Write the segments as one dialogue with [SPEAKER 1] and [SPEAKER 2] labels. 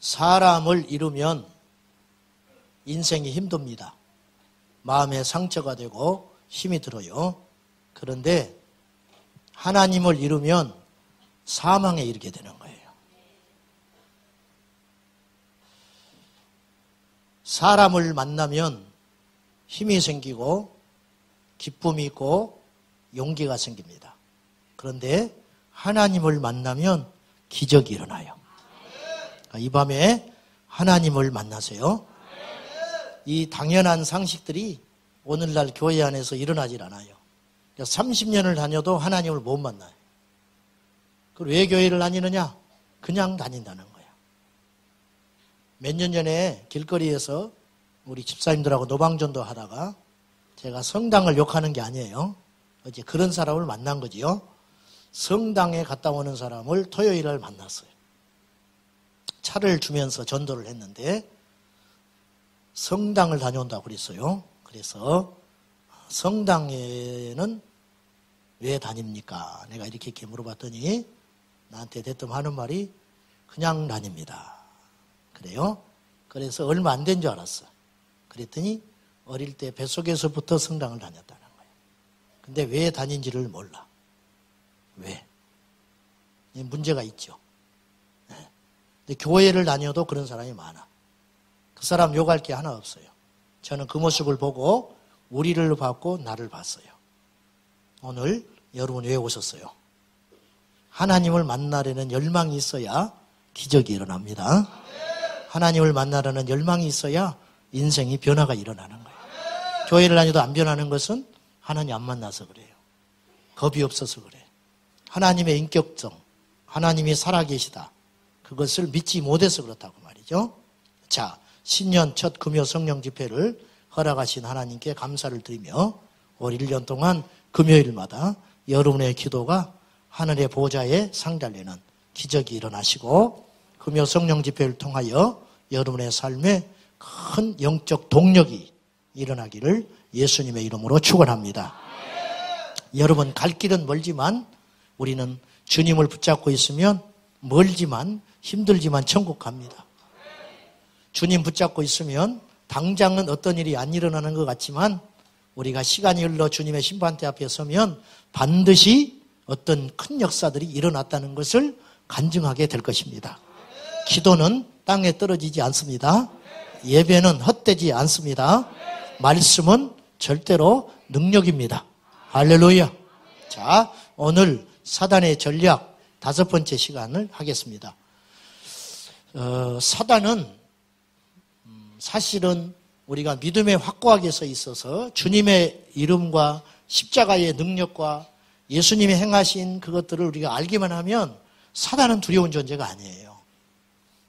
[SPEAKER 1] 사람을 잃으면 인생이 힘듭니다. 마음에 상처가 되고 힘이 들어요. 그런데 하나님을 잃으면 사망에 이르게 되는 거예요. 사람을 만나면 힘이 생기고 기쁨이 있고 용기가 생깁니다. 그런데 하나님을 만나면 기적이 일어나요. 이 밤에 하나님을 만나세요. 이 당연한 상식들이 오늘날 교회 안에서 일어나질 않아요. 30년을 다녀도 하나님을 못 만나요. 그럼 왜 교회를 다니느냐? 그냥 다닌다는 거예요. 몇 년 전에 길거리에서 우리 집사님들하고 노방전도 하다가 제가 성당을 욕하는 게 아니에요. 어제 그런 사람을 만난 거지요. 성당에 갔다 오는 사람을 토요일날 만났어요. 차를 주면서 전도를 했는데 성당을 다녀온다고 그랬어요. 그래서 성당에는 왜 다닙니까? 내가 이렇게 물어봤더니 나한테 대뜸 하는 말이 그냥 다닙니다. 그래요? 그래서 얼마 안 된 줄 알았어. 그랬더니 어릴 때 뱃속에서부터 성당을 다녔다는 거예요. 근데 왜 다닌지를 몰라. 왜? 문제가 있죠. 근데 교회를 다녀도 그런 사람이 많아. 그 사람 욕할 게 하나 없어요. 저는 그 모습을 보고 우리를 봤고 나를 봤어요. 오늘 여러분 왜 오셨어요? 하나님을 만나려는 열망이 있어야 기적이 일어납니다. 하나님을 만나려는 열망이 있어야 인생이 변화가 일어나는 거예요. 교회를 다녀도 안 변하는 것은 하나님 안 만나서 그래요. 겁이 없어서 그래요. 하나님의 인격성, 하나님이 살아계시다. 그것을 믿지 못해서 그렇다고 말이죠. 자, 신년 첫 금요 성령 집회를 허락하신 하나님께 감사를 드리며 올 1년 동안 금요일마다 여러분의 기도가 하늘의 보좌에 상달되는 기적이 일어나시고 금요 성령 집회를 통하여 여러분의 삶에 큰 영적 동력이 일어나기를 예수님의 이름으로 축원합니다. 여러분 갈 길은 멀지만 우리는 주님을 붙잡고 있으면 멀지만 힘들지만 천국 갑니다. 주님 붙잡고 있으면 당장은 어떤 일이 안 일어나는 것 같지만 우리가 시간이 흘러 주님의 심판대 앞에 서면 반드시 어떤 큰 역사들이 일어났다는 것을 간증하게 될 것입니다. 기도는 땅에 떨어지지 않습니다. 예배는 헛되지 않습니다. 말씀은 절대로 능력입니다. 할렐루야. 자, 오늘 사단의 전략 5번째 시간을 하겠습니다. 사단은 사실은 우리가 믿음의 확고하게서 있어서 주님의 이름과 십자가의 능력과 예수님이 행하신 그것들을 우리가 알기만 하면 사단은 두려운 존재가 아니에요.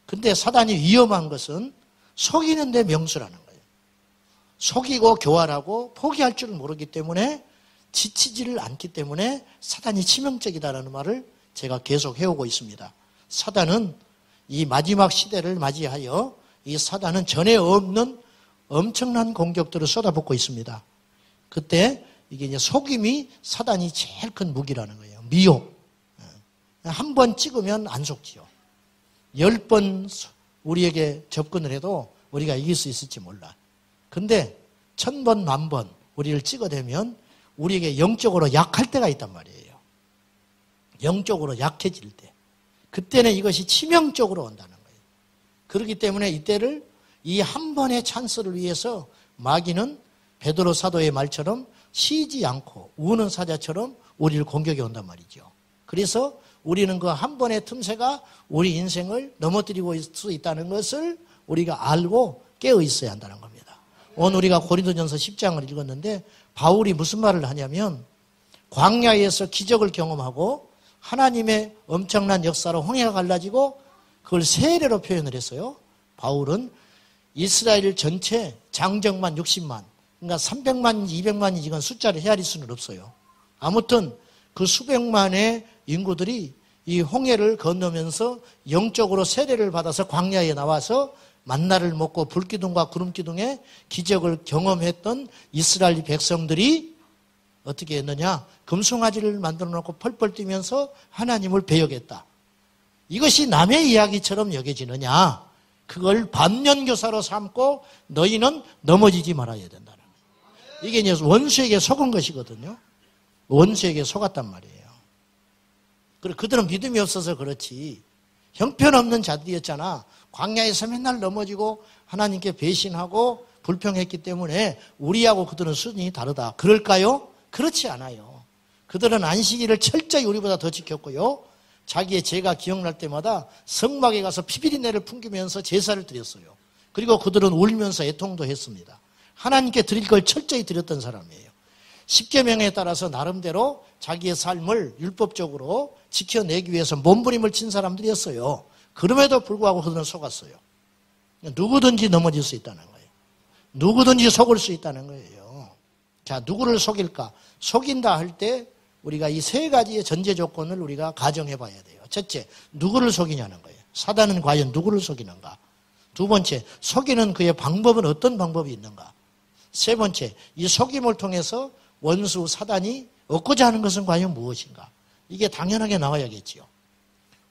[SPEAKER 1] 근데 사단이 위험한 것은 속이는 데 명수라는 거예요. 속이고 교활하고 포기할 줄 모르기 때문에 지치지를 않기 때문에 사단이 치명적이다라는 말을 제가 계속 해오고 있습니다. 사단은 이 마지막 시대를 맞이하여 이 사단은 전에 없는 엄청난 공격들을 쏟아붓고 있습니다. 그때 이게 이제 속임이 사단이 제일 큰 무기라는 거예요. 미혹. 한 번 찍으면 안 속지요. 10번 우리에게 접근을 해도 우리가 이길 수 있을지 몰라. 근데 1000번, 10,000번 우리를 찍어대면 우리에게 영적으로 약할 때가 있단 말이에요. 영적으로 약해질 때. 그때는 이것이 치명적으로 온다는 거예요. 그렇기 때문에 이때를 이 한 번의 찬스를 위해서 마귀는 베드로 사도의 말처럼 쉬지 않고 우는 사자처럼 우리를 공격해 온단 말이죠. 그래서 우리는 그 한 번의 틈새가 우리 인생을 넘어뜨리고 있을 수 있다는 것을 우리가 알고 깨어 있어야 한다는 겁니다. 오늘 우리가 고린도전서 10장을 읽었는데 바울이 무슨 말을 하냐면 광야에서 기적을 경험하고 하나님의 엄청난 역사로 홍해가 갈라지고 그걸 세례로 표현을 했어요. 바울은 이스라엘 전체 장정만 60만, 그러니까 300만, 200만이 이건 숫자를 헤아릴 수는 없어요. 아무튼 그 수백만의 인구들이 이 홍해를 건너면서 영적으로 세례를 받아서 광야에 나와서 만나를 먹고 불기둥과 구름기둥의 기적을 경험했던 이스라엘 백성들이 어떻게 했느냐? 금송아지를 만들어 놓고 펄펄 뛰면서 하나님을 배역했다. 이것이 남의 이야기처럼 여겨지느냐? 그걸 반면교사로 삼고 너희는 넘어지지 말아야 된다는 거예요. 이게 이제 원수에게 속은 것이거든요. 원수에게 속았단 말이에요. 그리고 그들은 믿음이 없어서 그렇지. 형편없는 자들이었잖아. 광야에서 맨날 넘어지고 하나님께 배신하고 불평했기 때문에 우리하고 그들은 수준이 다르다. 그럴까요? 그렇지 않아요. 그들은 안식일을 철저히 우리보다 더 지켰고요. 자기의 죄가 기억날 때마다 성막에 가서 피비린내를 풍기면서 제사를 드렸어요. 그리고 그들은 울면서 애통도 했습니다. 하나님께 드릴 걸 철저히 드렸던 사람이에요. 십계명에 따라서 나름대로 자기의 삶을 율법적으로 지켜내기 위해서 몸부림을 친 사람들이었어요. 그럼에도 불구하고 그들은 속았어요. 누구든지 넘어질 수 있다는 거예요. 누구든지 속을 수 있다는 거예요. 자, 누구를 속일까? 속인다 할 때 우리가 이 세 가지의 전제 조건을 우리가 가정해 봐야 돼요. 첫째, 누구를 속이냐는 거예요. 사단은 과연 누구를 속이는가? 두 번째, 속이는 그의 방법은 어떤 방법이 있는가? 세 번째, 이 속임을 통해서 원수 사단이 얻고자 하는 것은 과연 무엇인가? 이게 당연하게 나와야겠지요.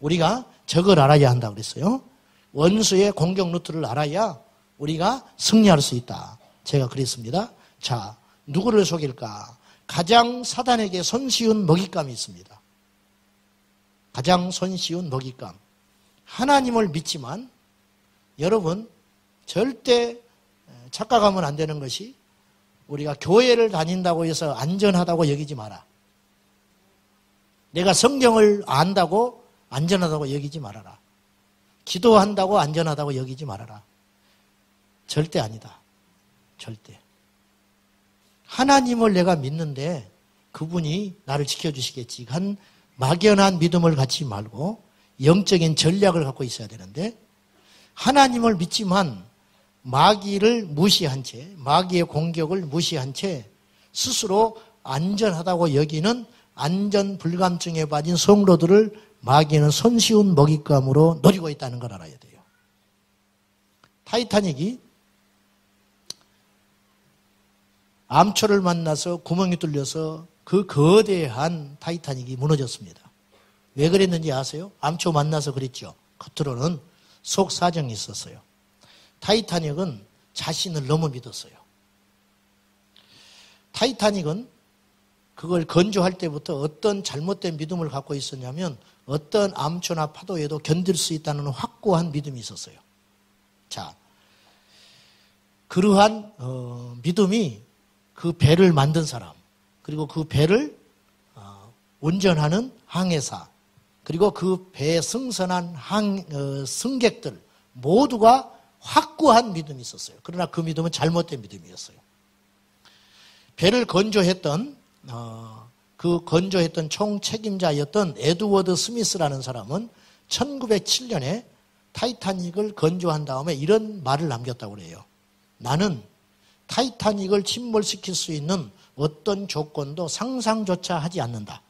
[SPEAKER 1] 우리가 저걸 알아야 한다 그랬어요. 원수의 공격 루트를 알아야 우리가 승리할 수 있다. 제가 그랬습니다. 자, 누구를 속일까? 가장 사단에게 손쉬운 먹잇감이 있습니다. 가장 손쉬운 먹잇감. 하나님을 믿지만 여러분 절대 착각하면 안 되는 것이 우리가 교회를 다닌다고 해서 안전하다고 여기지 마라. 내가 성경을 안다고 안전하다고 여기지 말아라. 기도한다고 안전하다고 여기지 말아라. 절대 아니다. 절대. 하나님을 내가 믿는데 그분이 나를 지켜주시겠지 한 막연한 믿음을 갖지 말고 영적인 전략을 갖고 있어야 되는데 하나님을 믿지만 마귀를 무시한 채 마귀의 공격을 무시한 채 스스로 안전하다고 여기는 안전 불감증에 빠진 성도들을 마귀는 손쉬운 먹잇감으로 노리고 있다는 걸 알아야 돼요. 타이타닉이 암초를 만나서 구멍이 뚫려서 그 거대한 타이타닉이 무너졌습니다. 왜 그랬는지 아세요? 암초 만나서 그랬죠. 겉으로는 속 사정이 있었어요. 타이타닉은 자신을 너무 믿었어요. 타이타닉은 그걸 건조할 때부터 어떤 잘못된 믿음을 갖고 있었냐면 어떤 암초나 파도에도 견딜 수 있다는 확고한 믿음이 있었어요. 자, 그러한 믿음이 그 배를 만든 사람, 그리고 그 배를 운전하는 항해사, 그리고 그 배에 승선한 승객들 모두가 확고한 믿음이 있었어요. 그러나 그 믿음은 잘못된 믿음이었어요. 배를 건조했던 총 책임자였던 에드워드 스미스라는 사람은 1907년에 타이타닉을 건조한 다음에 이런 말을 남겼다고 그래요. 나는 타이타닉을 침몰시킬 수 있는 어떤 조건도 상상조차 하지 않는다.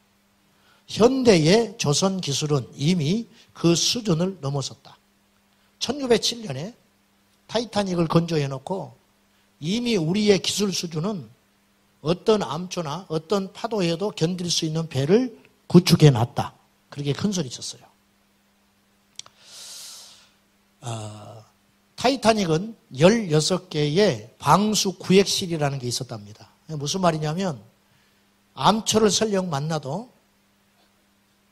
[SPEAKER 1] 현대의 조선 기술은 이미 그 수준을 넘어섰다. 1907년에 타이타닉을 건조해놓고 이미 우리의 기술 수준은 어떤 암초나 어떤 파도에도 견딜 수 있는 배를 구축해놨다. 그렇게 큰 소리 쳤어요. 타이타닉은 16개의 방수 구획실이라는 게 있었답니다. 무슨 말이냐면 암초를 설령 만나도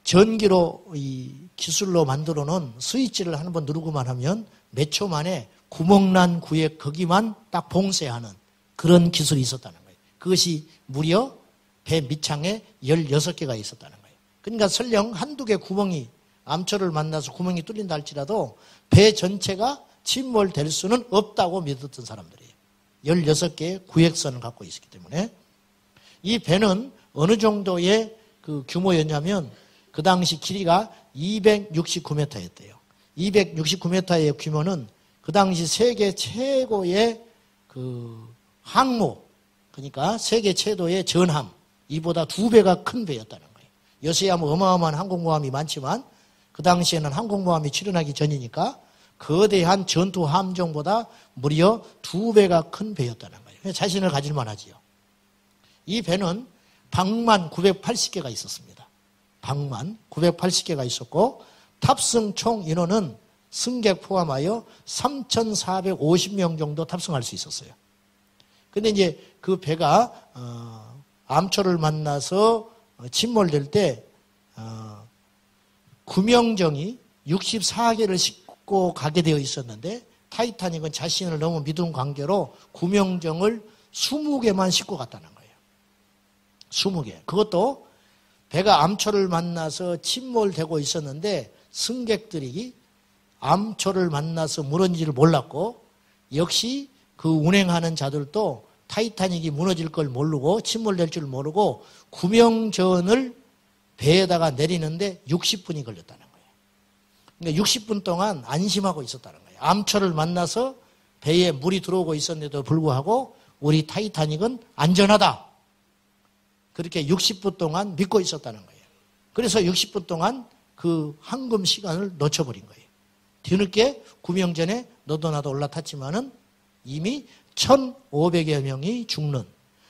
[SPEAKER 1] 전기로 이 기술로 만들어 놓은 스위치를 한 번 누르고만 하면 몇 초 만에 구멍난 구획 거기만 딱 봉쇄하는 그런 기술이 있었다는 거예요. 그것이 무려 배 밑창에 16개가 있었다는 거예요. 그러니까 설령 한두 개 구멍이 암초를 만나서 구멍이 뚫린다 할지라도 배 전체가 침몰될 수는 없다고 믿었던 사람들이에요. 16개의 구획선을 갖고 있었기 때문에 이 배는 어느 정도의 그 규모였냐면 그 당시 길이가 269m였대요. 269m의 규모는 그 당시 세계 최고의 그 항모, 그러니까 세계 최고의 전함, 이보다 2배가 큰 배였다는 거예요. 요새야 뭐 어마어마한 항공모함이 많지만 그 당시에는 항공모함이 출현하기 전이니까 거대한 전투 함정보다 무려 2배가 큰 배였다는 거예요. 자신을 가질만 하지요. 이 배는 방만 980개가 있었습니다. 방만 980개가 있었고 탑승 총 인원은 승객 포함하여 3,450명 정도 탑승할 수 있었어요. 근데 이제 그 배가 암초를 만나서 침몰될 때 구명정이 64개를 싣고 가게 되어 있었는데 타이타닉은 자신을 너무 믿은 관계로 구명정을 20개만 싣고 갔다는 거예요. 20개. 그것도 배가 암초를 만나서 침몰되고 있었는데 승객들이 암초를 만나서 무너진지를 몰랐고 역시 그 운행하는 자들도 타이타닉이 무너질 걸 모르고 침몰될 줄 모르고 구명전을 배에다가 내리는데 60분이 걸렸다는 거예요. 그러니까 60분 동안 안심하고 있었다는 거예요. 암초를 만나서 배에 물이 들어오고 있었는데도 불구하고 우리 타이타닉은 안전하다. 그렇게 60분 동안 믿고 있었다는 거예요. 그래서 60분 동안 그 황금 시간을 놓쳐버린 거예요. 뒤늦게 구명전에 너도 나도 올라탔지만은 이미 1,500여 명이 죽는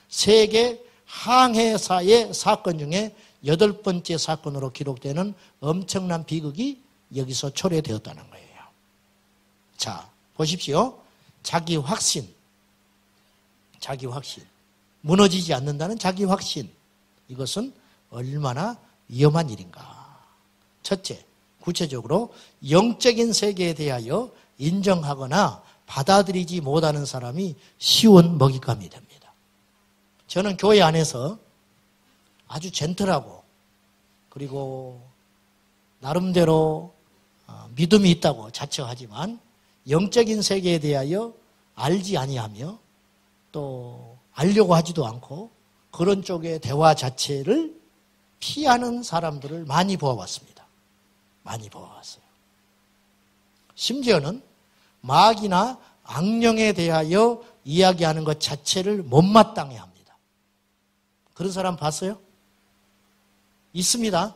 [SPEAKER 1] 세계 항해사의 사건 중에 8번째 사건으로 기록되는 엄청난 비극이 여기서 초래되었다는 거예요. 자, 보십시오. 자기 확신. 무너지지 않는다는 자기 확신. 이것은 얼마나 위험한 일인가. 첫째, 구체적으로 영적인 세계에 대하여 인정하거나 받아들이지 못하는 사람이 쉬운 먹잇감이 됩니다. 저는 교회 안에서 아주 젠틀하고 그리고 나름대로 믿음이 있다고 자처하지만 영적인 세계에 대하여 알지 아니하며 또 알려고 하지도 않고 그런 쪽의 대화 자체를 피하는 사람들을 많이 보아왔습니다. 많이 보아왔어요. 심지어는 마귀나 악령에 대하여 이야기하는 것 자체를 못마땅해 합니다. 그런 사람 봤어요? 있습니다.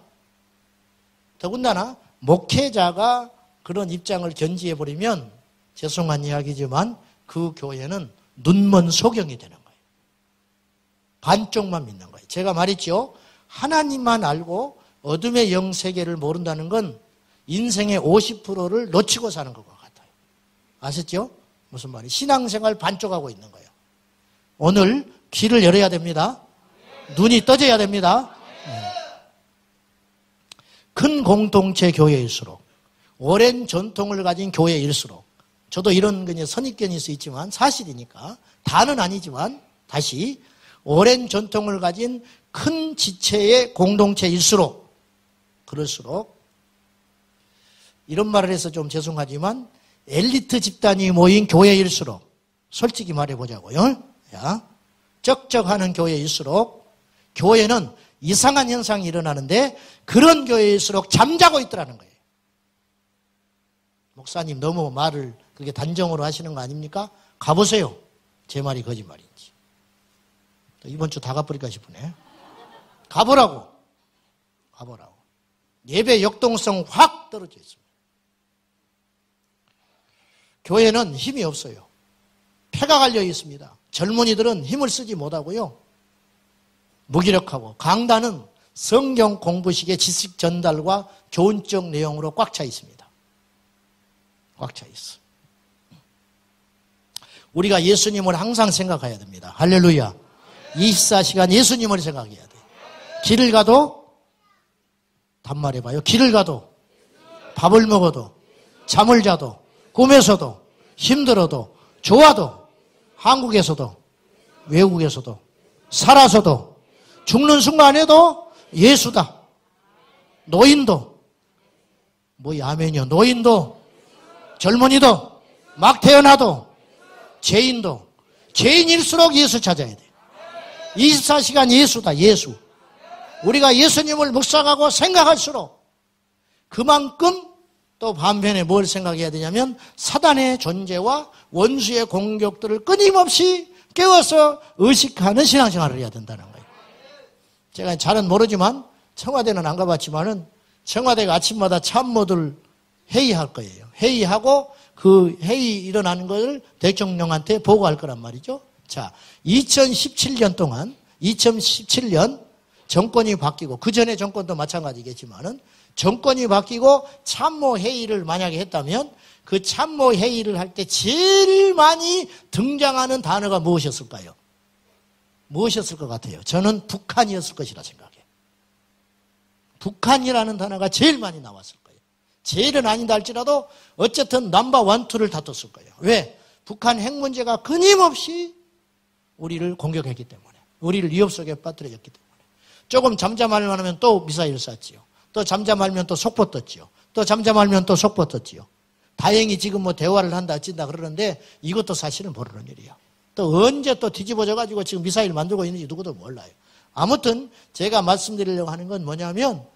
[SPEAKER 1] 더군다나 목회자가 그런 입장을 견지해버리면 죄송한 이야기지만 그 교회는 눈먼 소경이 되는 거예요. 반쪽만 믿는 거예요. 제가 말했죠. 하나님만 알고 어둠의 영세계를 모른다는 건 인생의 50%를 놓치고 사는 것과 같아요. 아셨죠? 무슨 말이에요? 신앙생활 반쪽하고 있는 거예요. 오늘 귀를 열어야 됩니다. 눈이 떠져야 됩니다. 큰 공동체 교회일수록 오랜 전통을 가진 교회일수록 저도 이런 그냥 선입견일 수 있지만 사실이니까 다는 아니지만 다시 오랜 전통을 가진 큰 지체의 공동체일수록 그럴수록 이런 말을 해서 좀 죄송하지만 엘리트 집단이 모인 교회일수록 솔직히 말해보자고요. 야, 쩍쩍하는 교회일수록 교회는 이상한 현상이 일어나는데 그런 교회일수록 잠자고 있더라는 거예요. 목사님 너무 말을 그렇게 단정으로 하시는 거 아닙니까? 가보세요. 제 말이 거짓말인지. 이번 주 다 가버릴까 싶으네. 가보라고. 예배 역동성 확 떨어져 있습니다. 교회는 힘이 없어요. 폐가 갈려 있습니다. 젊은이들은 힘을 쓰지 못하고요. 무기력하고 강단은 성경 공부식의 지식 전달과 교훈적 내용으로 꽉 차 있습니다. 꽉 차 있어. 우리가 예수님을 항상 생각해야 됩니다. 할렐루야. 24시간 예수님을 생각해야 돼. 길을 가도 단말해봐요. 길을 가도 밥을 먹어도 잠을 자도 꿈에서도 힘들어도 좋아도 한국에서도 외국에서도 살아서도 죽는 순간에도 예수다. 노인도 뭐야 아멘이요. 노인도 젊은이도 막 태어나도 죄인도 죄인일수록 예수 찾아야 돼. 24시간 예수다. 예수. 우리가 예수님을 묵상하고 생각할수록 그만큼 또 반면에 뭘 생각해야 되냐면 사단의 존재와 원수의 공격들을 끊임없이 깨워서 의식하는 신앙생활을 해야 된다는 거예요. 제가 잘은 모르지만 청와대는 안 가봤지만은 청와대가 아침마다 참모들 회의할 거예요. 회의하고 그 회의 일어나는 것을 대통령한테 보고할 거란 말이죠. 자, 2017년 동안 2017년 정권이 바뀌고 그 전에 정권도 마찬가지겠지만은 정권이 바뀌고 참모 회의를 만약에 했다면 그 참모 회의를 할 때 제일 많이 등장하는 단어가 무엇이었을까요? 무엇이었을 것 같아요? 저는 북한이었을 것이라 생각해요. 북한이라는 단어가 제일 많이 나왔을 거예요. 제일은 아니다 할지라도 어쨌든 넘버 원, 투를 다퉜을 거예요. 왜? 북한 핵 문제가 끊임없이 우리를 공격했기 때문에, 우리를 위협 속에 빠뜨려졌기 때문에. 조금 잠잠할만 하면 또 미사일 쐈지요. 또 잠잠하면 또 속보 떴지요. 또 잠잠하면 또 속보 떴지요. 다행히 지금 뭐 대화를 한다 어찐다 그러는데 이것도 사실은 모르는 일이에요. 또 언제 또 뒤집어져가지고 지금 미사일 만들고 있는지 누구도 몰라요. 아무튼 제가 말씀드리려고 하는 건 뭐냐면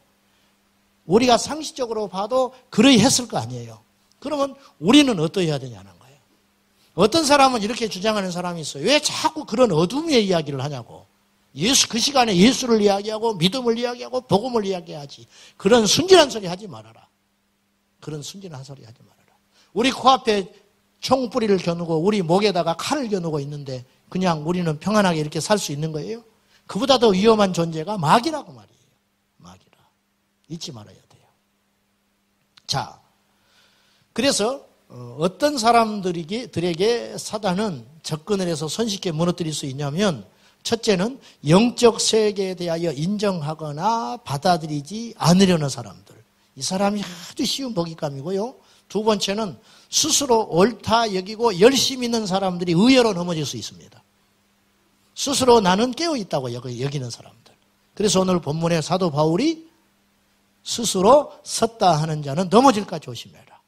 [SPEAKER 1] 우리가 상식적으로 봐도 그러했을 거 아니에요. 그러면 우리는 어떠해야 되냐는 거예요. 어떤 사람은 이렇게 주장하는 사람이 있어요. 왜 자꾸 그런 어둠의 이야기를 하냐고. 예수, 그 시간에 예수를 이야기하고 믿음을 이야기하고 복음을 이야기하지. 그런 순진한 소리 하지 말아라. 그런 순진한 소리 하지 말아라. 우리 코앞에 총뿌리를 겨누고 우리 목에다가 칼을 겨누고 있는데 그냥 우리는 평안하게 이렇게 살 수 있는 거예요? 그보다 더 위험한 존재가 마귀라고 말이에요. 마귀라. 잊지 말아야 돼요. 자, 그래서 어떤 사람들에게 사단은 접근을 해서 손쉽게 무너뜨릴 수 있냐면 첫째는 영적 세계에 대하여 인정하거나 받아들이지 않으려는 사람들. 이 사람이 아주 쉬운 먹잇감이고요. 두 번째는 스스로 옳다 여기고 열심 있는 사람들이 의외로 넘어질 수 있습니다. 스스로 나는 깨어있다고 여기는 사람들. 그래서 오늘 본문에 사도 바울이 스스로 섰다 하는 자는 넘어질까 조심해라.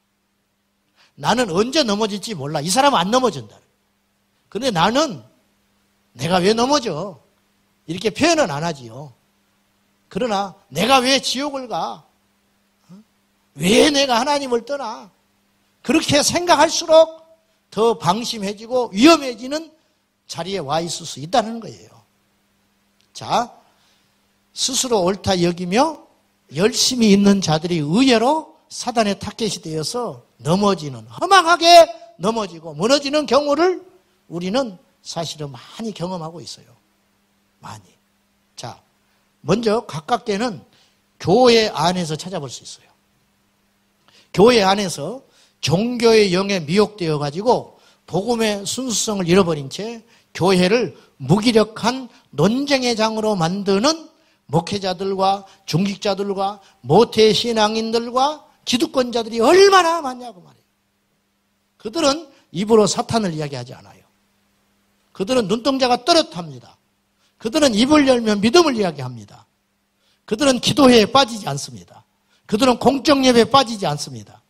[SPEAKER 1] 나는 언제 넘어질지 몰라. 이 사람은 안 넘어진다. 그런데 나는 내가 왜 넘어져? 이렇게 표현은 안 하지요. 그러나 내가 왜 지옥을 가? 왜 내가 하나님을 떠나? 그렇게 생각할수록 더 방심해지고 위험해지는 자리에 와 있을 수 있다는 거예요. 자, 스스로 옳다 여기며 열심히 있는 자들이 의외로 사단의 타겟이 되어서 넘어지는, 허망하게 넘어지고 무너지는 경우를 우리는 사실은 많이 경험하고 있어요. 많이. 자, 먼저 가깝게는 교회 안에서 찾아볼 수 있어요. 교회 안에서 종교의 영에 미혹되어 가지고 복음의 순수성을 잃어버린 채 교회를 무기력한 논쟁의 장으로 만드는 목회자들과 중직자들과 모태 신앙인들과 기득권자들이 얼마나 많냐고 말이에요. 그들은 입으로 사탄을 이야기하지 않아요. 그들은 눈동자가 또렷합니다. 그들은 입을 열면 믿음을 이야기합니다. 그들은 기도회에 빠지지 않습니다. 그들은 공적 예배에 빠지지 않습니다.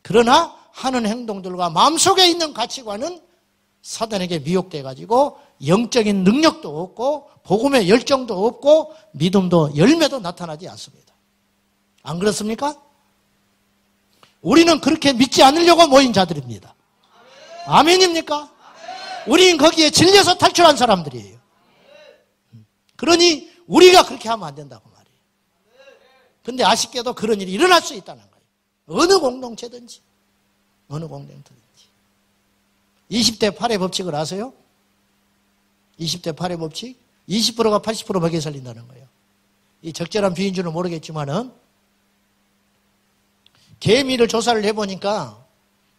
[SPEAKER 1] 그러나 하는 행동들과 마음속에 있는 가치관은 사단에게 미혹돼가지고 영적인 능력도 없고 복음의 열정도 없고 믿음도 열매도 나타나지 않습니다. 안 그렇습니까? 우리는 그렇게 믿지 않으려고 모인 자들입니다. 아멘입니까? 우리는 거기에 질려서 탈출한 사람들이에요. 그러니 우리가 그렇게 하면 안 된다고 말이에요. 근데 아쉽게도 그런 일이 일어날 수 있다는 거예요. 어느 공동체든지. 어느 공동체든지. 20대 8의 법칙을 아세요? 20대 8의 법칙? 20%가 80% 먹여 살린다는 거예요. 이 적절한 비유인 줄은 모르겠지만은 개미를 조사를 해보니까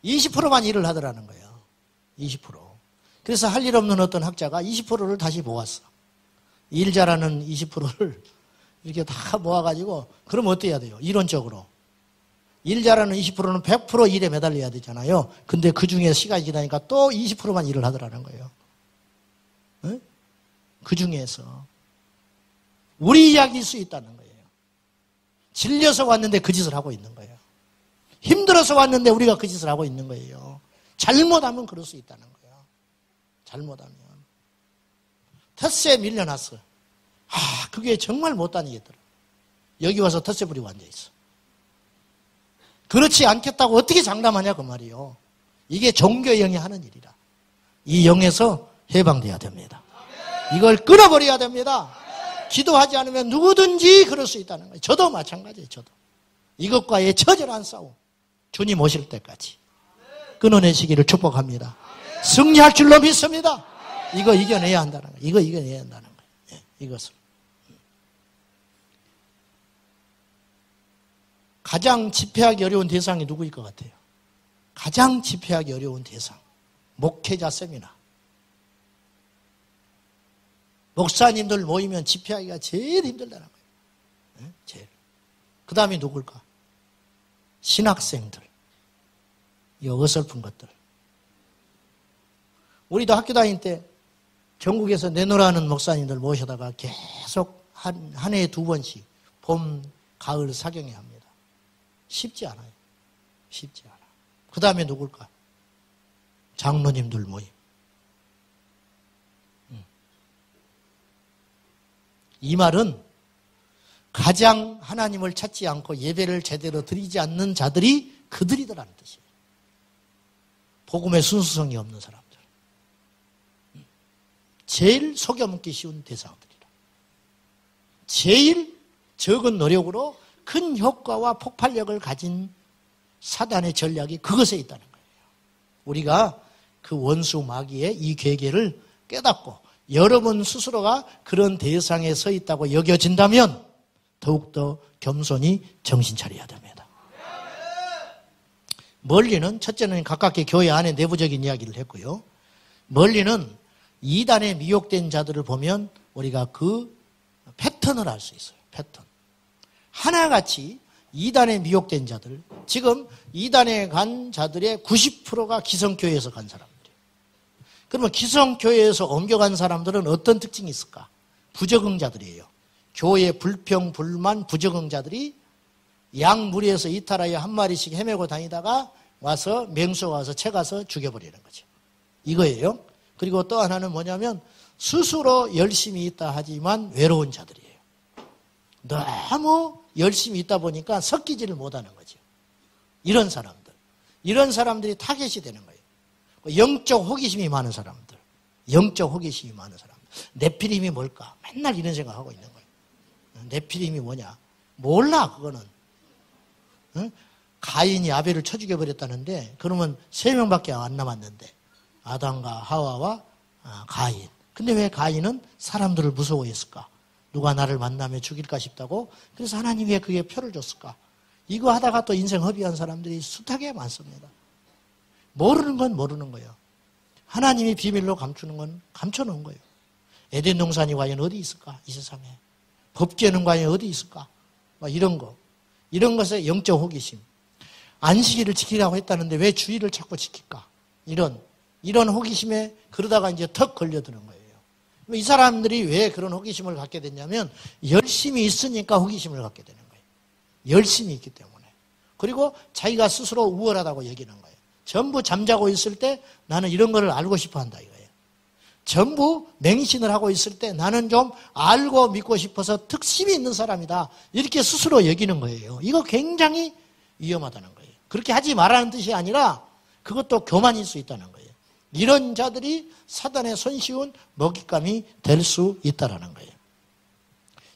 [SPEAKER 1] 20%만 일을 하더라는 거예요. 20%. 그래서 할 일 없는 어떤 학자가 20%를 다시 모았어. 일 잘하는 20%를 이렇게 다 모아가지고 그럼 어떻게 해야 돼요? 이론적으로. 일 잘하는 20%는 100% 일에 매달려야 되잖아요. 근데 그 중에 시간이 지나니까 또 20%만 일을 하더라는 거예요. 네? 그 중에서. 우리 이야기일 수 있다는 거예요. 질려서 왔는데 그 짓을 하고 있는 거예요. 힘들어서 왔는데 우리가 그 짓을 하고 있는 거예요. 잘못하면 그럴 수 있다는 거예요. 잘못하면. 텃세에 밀려났어. 그게 정말 못 다니겠더라. 여기 와서 텃세 부리고 앉아있어. 그렇지 않겠다고 어떻게 장담하냐 그 말이요. 이게 종교의 영이 하는 일이라. 이 영에서 해방돼야 됩니다. 이걸 끊어버려야 됩니다. 기도하지 않으면 누구든지 그럴 수 있다는 거예요. 저도 마찬가지예요. 저도. 이것과의 처절한 싸움. 주님 오실 때까지 끊어내시기를 축복합니다. 승리할 줄로 믿습니다. 이거 이겨내야 한다는 거예요. 이거 이겨내야 한다는 거예요. 네, 이것을. 가장 집회하기 어려운 대상이 누구일 것 같아요? 가장 집회하기 어려운 대상. 목회자 세미나. 목사님들 모이면 집회하기가 제일 힘들다는 거예요. 제일. 그 다음에 누굴까? 신학생들. 이 어설픈 것들. 우리도 학교 다닐 때 전국에서 내노라는 목사님들 모셔다가 계속 한 해에 2번씩 봄, 가을 사경회 합니다. 쉽지 않아요. 쉽지 않아. 그 다음에 누굴까? 장로님들 모임. 이 말은 가장 하나님을 찾지 않고 예배를 제대로 드리지 않는 자들이 그들이더라는 뜻이에요. 복음의 순수성이 없는 사람들. 제일 속여먹기 쉬운 대상들이라. 제일 적은 노력으로 큰 효과와 폭발력을 가진 사단의 전략이 그것에 있다는 거예요. 우리가 그 원수 마귀의 이 괴계를 깨닫고 여러분 스스로가 그런 대상에 서 있다고 여겨진다면 더욱더 겸손히 정신 차려야 됩니다. 멀리는 첫째는 가깝게 교회 안에 내부적인 이야기를 했고요. 멀리는 이단에 미혹된 자들을 보면 우리가 그 패턴을 알 수 있어요. 패턴. 하나같이 이단에 미혹된 자들, 지금 이단에 간 자들의 90%가 기성교회에서 간 사람들이에요. 그러면 기성교회에서 옮겨간 사람들은 어떤 특징이 있을까? 부적응자들이에요. 교회 불평, 불만, 부적응자들이 양무리에서 이탈하여 한 마리씩 헤매고 다니다가 와서 맹수가 와서 채가서 죽여버리는 거죠. 이거예요. 그리고 또 하나는 뭐냐면 스스로 열심히 있다 하지만 외로운 자들이에요. 너무 열심히 있다 보니까 섞이지를 못하는 거죠. 이런 사람들이 타겟이 되는 거예요. 영적 호기심이 많은 사람들. 영적 호기심이 많은 사람들. 네피림이 뭘까? 맨날 이런 생각하고 있는 거예요. 네피림이 뭐냐? 몰라, 그거는. 응? 가인이 아벨을 쳐 죽여버렸다는데, 그러면 3명밖에 안 남았는데, 아담과 하와와 가인. 근데 왜 가인은 사람들을 무서워했을까? 누가 나를 만나면 죽일까 싶다고? 그래서 하나님이 왜 그게 표를 줬을까? 이거 하다가 또 인생 허비한 사람들이 숱하게 많습니다. 모르는 건 모르는 거예요. 하나님이 비밀로 감추는 건 감춰놓은 거예요. 에덴 동산이 과연 어디 있을까? 이 세상에. 법궤는 과연 어디 있을까? 막 이런 거. 이런 것에 영적 호기심. 안식일을 지키라고 했다는데 왜 주일을 자꾸 지킬까? 이런 호기심에 그러다가 이제 턱 걸려드는 거예요. 이 사람들이 왜 그런 호기심을 갖게 됐냐면 열심히 있으니까 호기심을 갖게 되는 거예요. 열심히 있기 때문에. 그리고 자기가 스스로 우월하다고 여기는 거예요. 전부 잠자고 있을 때 나는 이런 거를 알고 싶어 한다 이거예요. 전부 맹신을 하고 있을 때 나는 좀 알고 믿고 싶어서 특심이 있는 사람이다. 이렇게 스스로 여기는 거예요. 이거 굉장히 위험하다는 거예요. 그렇게 하지 말라는 뜻이 아니라 그것도 교만일 수 있다는 거예요. 이런 자들이 사단의 손쉬운 먹잇감이 될 수 있다는 거예요.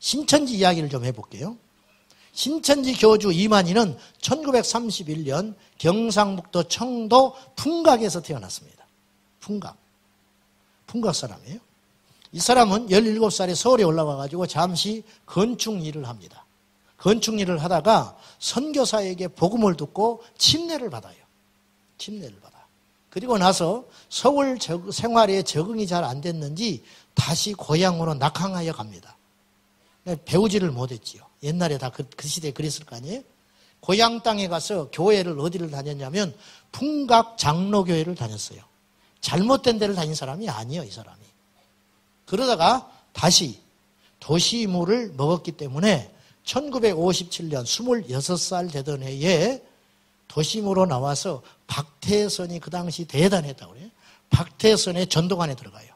[SPEAKER 1] 신천지 이야기를 좀 해볼게요. 신천지 교주 이만희는 1931년 경상북도 청도 풍각에서 태어났습니다. 풍각 사람이에요. 이 사람은 17살에 서울에 올라와가지고 잠시 건축 일을 합니다. 건축 일을 하다가 선교사에게 복음을 듣고 침례를 받아요. 침례를 받아. 그리고 나서 서울 생활에 적응이 잘 안 됐는지 다시 고향으로 낙항하여 갑니다. 배우지를 못했지요. 옛날에 다 그 시대에 그랬을 거 아니에요? 고향 땅에 가서 교회를 어디를 다녔냐면 풍각 장로교회를 다녔어요. 잘못된 데를 다닌 사람이 아니에요, 이 사람이. 그러다가 다시 도시물을 먹었기 때문에 1957년 26살 되던 해에 도심으로 나와서 박태선이 그 당시 대단했다고 그래요. 박태선의 전도관에 들어가요.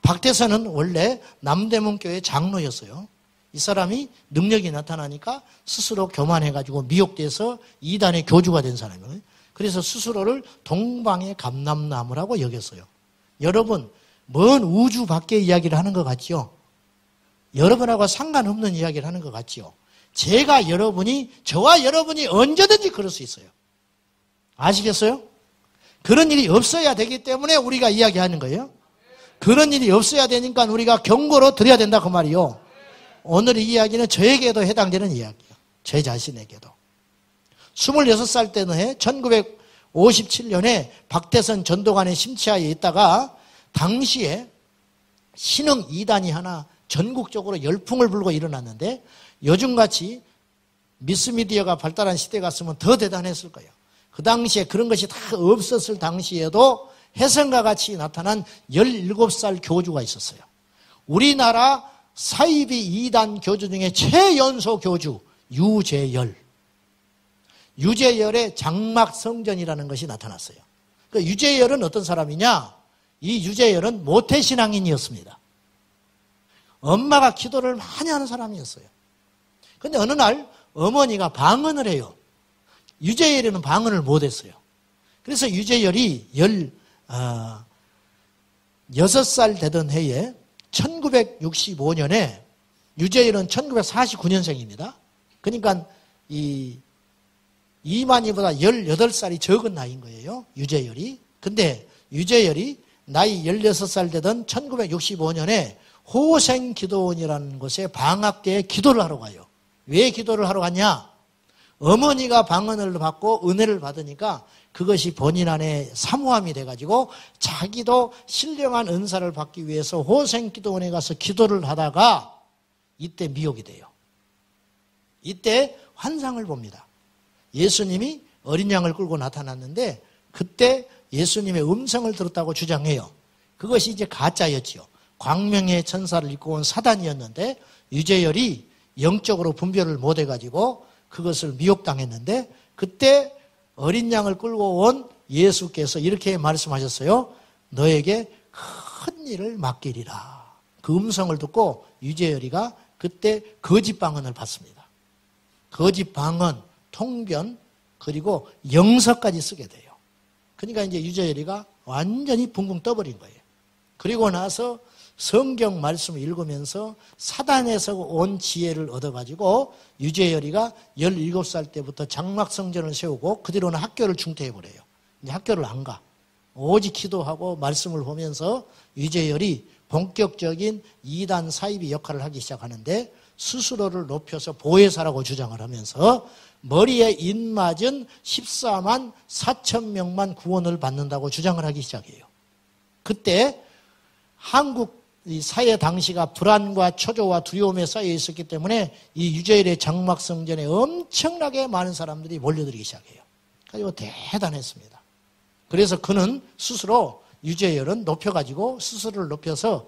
[SPEAKER 1] 박태선은 원래 남대문교회 장로였어요. 이 사람이 능력이 나타나니까 스스로 교만해가지고 미혹돼서 이단의 교주가 된 사람이에요. 그래서 스스로를 동방의 감람나무라고 여겼어요. 여러분, 먼 우주 밖의 이야기를 하는 것 같지요? 여러분하고 상관없는 이야기를 하는 것 같지요? 저와 여러분이 언제든지 그럴 수 있어요. 아시겠어요? 그런 일이 없어야 되기 때문에 우리가 이야기하는 거예요. 그런 일이 없어야 되니까 우리가 경고로 드려야 된다 그 말이요. 오늘 이 이야기는 저에게도 해당되는 이야기예요. 제 자신에게도. 26살 때는 해 1957년에 박태선 전도관의 심취하에 있다가 당시에 신흥 이단이 하나 전국적으로 열풍을 불고 일어났는데 요즘같이 미스미디어가 발달한 시대 갔으면 더 대단했을 거예요. 그 당시에 그런 것이 다 없었을 당시에도 혜성과 같이 나타난 17살 교주가 있었어요. 우리나라 사이비 2단 교주 중에 최연소 교주 유재열. 유재열의 장막성전이라는 것이 나타났어요. 그 유재열은 어떤 사람이냐? 이 유재열은 모태신앙인이었습니다. 엄마가 기도를 많이 하는 사람이었어요. 그런데 어느 날 어머니가 방언을 해요. 유재열이는 방언을 못했어요. 그래서 유재열이 16살 되던 해에 1965년에 유재열은 1949년생입니다. 그러니까 이만희보다 18살이 적은 나이인 거예요. 유재열이. 근데 유재열이 나이 16살 되던 1965년에 호생기도원이라는 곳에 방학때에 기도를 하러 가요. 왜 기도를 하러 갔냐? 어머니가 방언을 받고 은혜를 받으니까 그것이 본인 안에 사모함이 돼가지고 자기도 신령한 은사를 받기 위해서 호생기도원에 가서 기도를 하다가 이때 미혹이 돼요. 이때 환상을 봅니다. 예수님이 어린 양을 끌고 나타났는데 그때 예수님의 음성을 들었다고 주장해요. 그것이 이제 가짜였지요. 광명의 천사를 입고 온 사단이었는데 유재열이 영적으로 분별을 못해가지고 그것을 미혹당했는데 그때 어린 양을 끌고 온 예수께서 이렇게 말씀하셨어요. 너에게 큰 일을 맡기리라. 그 음성을 듣고 유재열이가 그때 거짓 방언을 받습니다. 거짓 방언, 통변, 그리고 영서까지 쓰게 돼요. 그러니까 이제 유재열이가 완전히 붕붕 떠버린 거예요. 그리고 나서 성경 말씀을 읽으면서 사단에서 온 지혜를 얻어가지고 유재열이가 17살 때부터 장막성전을 세우고 그 뒤로는 학교를 중퇴해버려요. 이제 학교를 안 가. 오직 기도하고 말씀을 보면서 유재열이 본격적인 2단 사이비 역할을 하기 시작하는데 스스로를 높여서 보혜사라고 주장을 하면서 머리에 인 맞은 14만 4천 명만 구원을 받는다고 주장을 하기 시작해요. 그때 한국 사회 당시가 불안과 초조와 두려움에 쌓여 있었기 때문에 이 유재열의 장막성전에 엄청나게 많은 사람들이 몰려들기 시작해요. 그리고 대단했습니다. 그래서 그는 스스로 유재열은 높여가지고 스스로를 높여서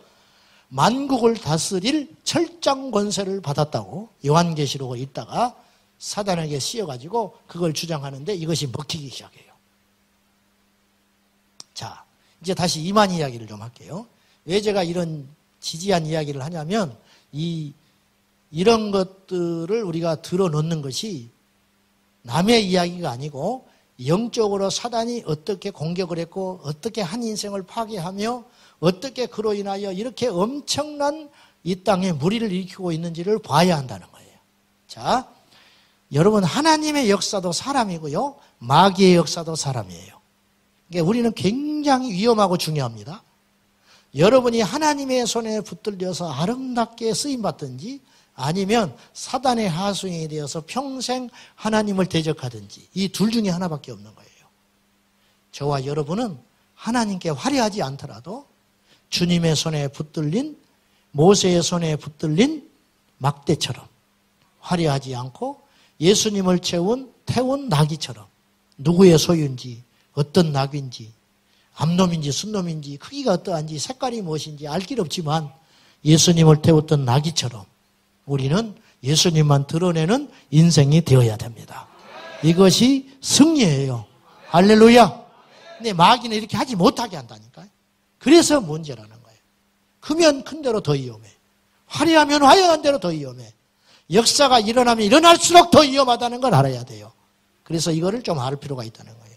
[SPEAKER 1] 만국을 다스릴 철장 권세를 받았다고 요한계시록을 읽다가 사단에게 씌워가지고 그걸 주장하는데 이것이 먹히기 시작해요. 자, 이제 다시 이만희 이야기를 좀 할게요. 왜 제가 이런 지지한 이야기를 하냐면 이런 것들을 우리가 들어놓는 것이 남의 이야기가 아니고 영적으로 사단이 어떻게 공격을 했고 어떻게 한 인생을 파괴하며 어떻게 그로 인하여 이렇게 엄청난 이 땅에 무리를 일으키고 있는지를 봐야 한다는 거예요. 자, 여러분 하나님의 역사도 사람이고요. 마귀의 역사도 사람이에요. 그러니까 우리는 굉장히 위험하고 중요합니다. 여러분이 하나님의 손에 붙들려서 아름답게 쓰임받든지 아니면 사단의 하수인이 되어서 평생 하나님을 대적하든지 이 둘 중에 하나밖에 없는 거예요. 저와 여러분은 하나님께 화려하지 않더라도 주님의 손에 붙들린 모세의 손에 붙들린 막대처럼 화려하지 않고 예수님을 태운 나귀처럼 누구의 소유인지 어떤 나귀인지 암놈인지 순놈인지 크기가 어떠한지 색깔이 무엇인지 알 길 없지만 예수님을 태웠던 나귀처럼 우리는 예수님만 드러내는 인생이 되어야 됩니다. 이것이 승리예요. 할렐루야. 근데 마귀는 이렇게 하지 못하게 한다니까요. 그래서 문제라는 거예요. 크면 큰 대로 더 위험해. 화려하면 화려한 대로 더 위험해. 역사가 일어나면 일어날수록 더 위험하다는 걸 알아야 돼요. 그래서 이거를 좀 알 필요가 있다는 거예요.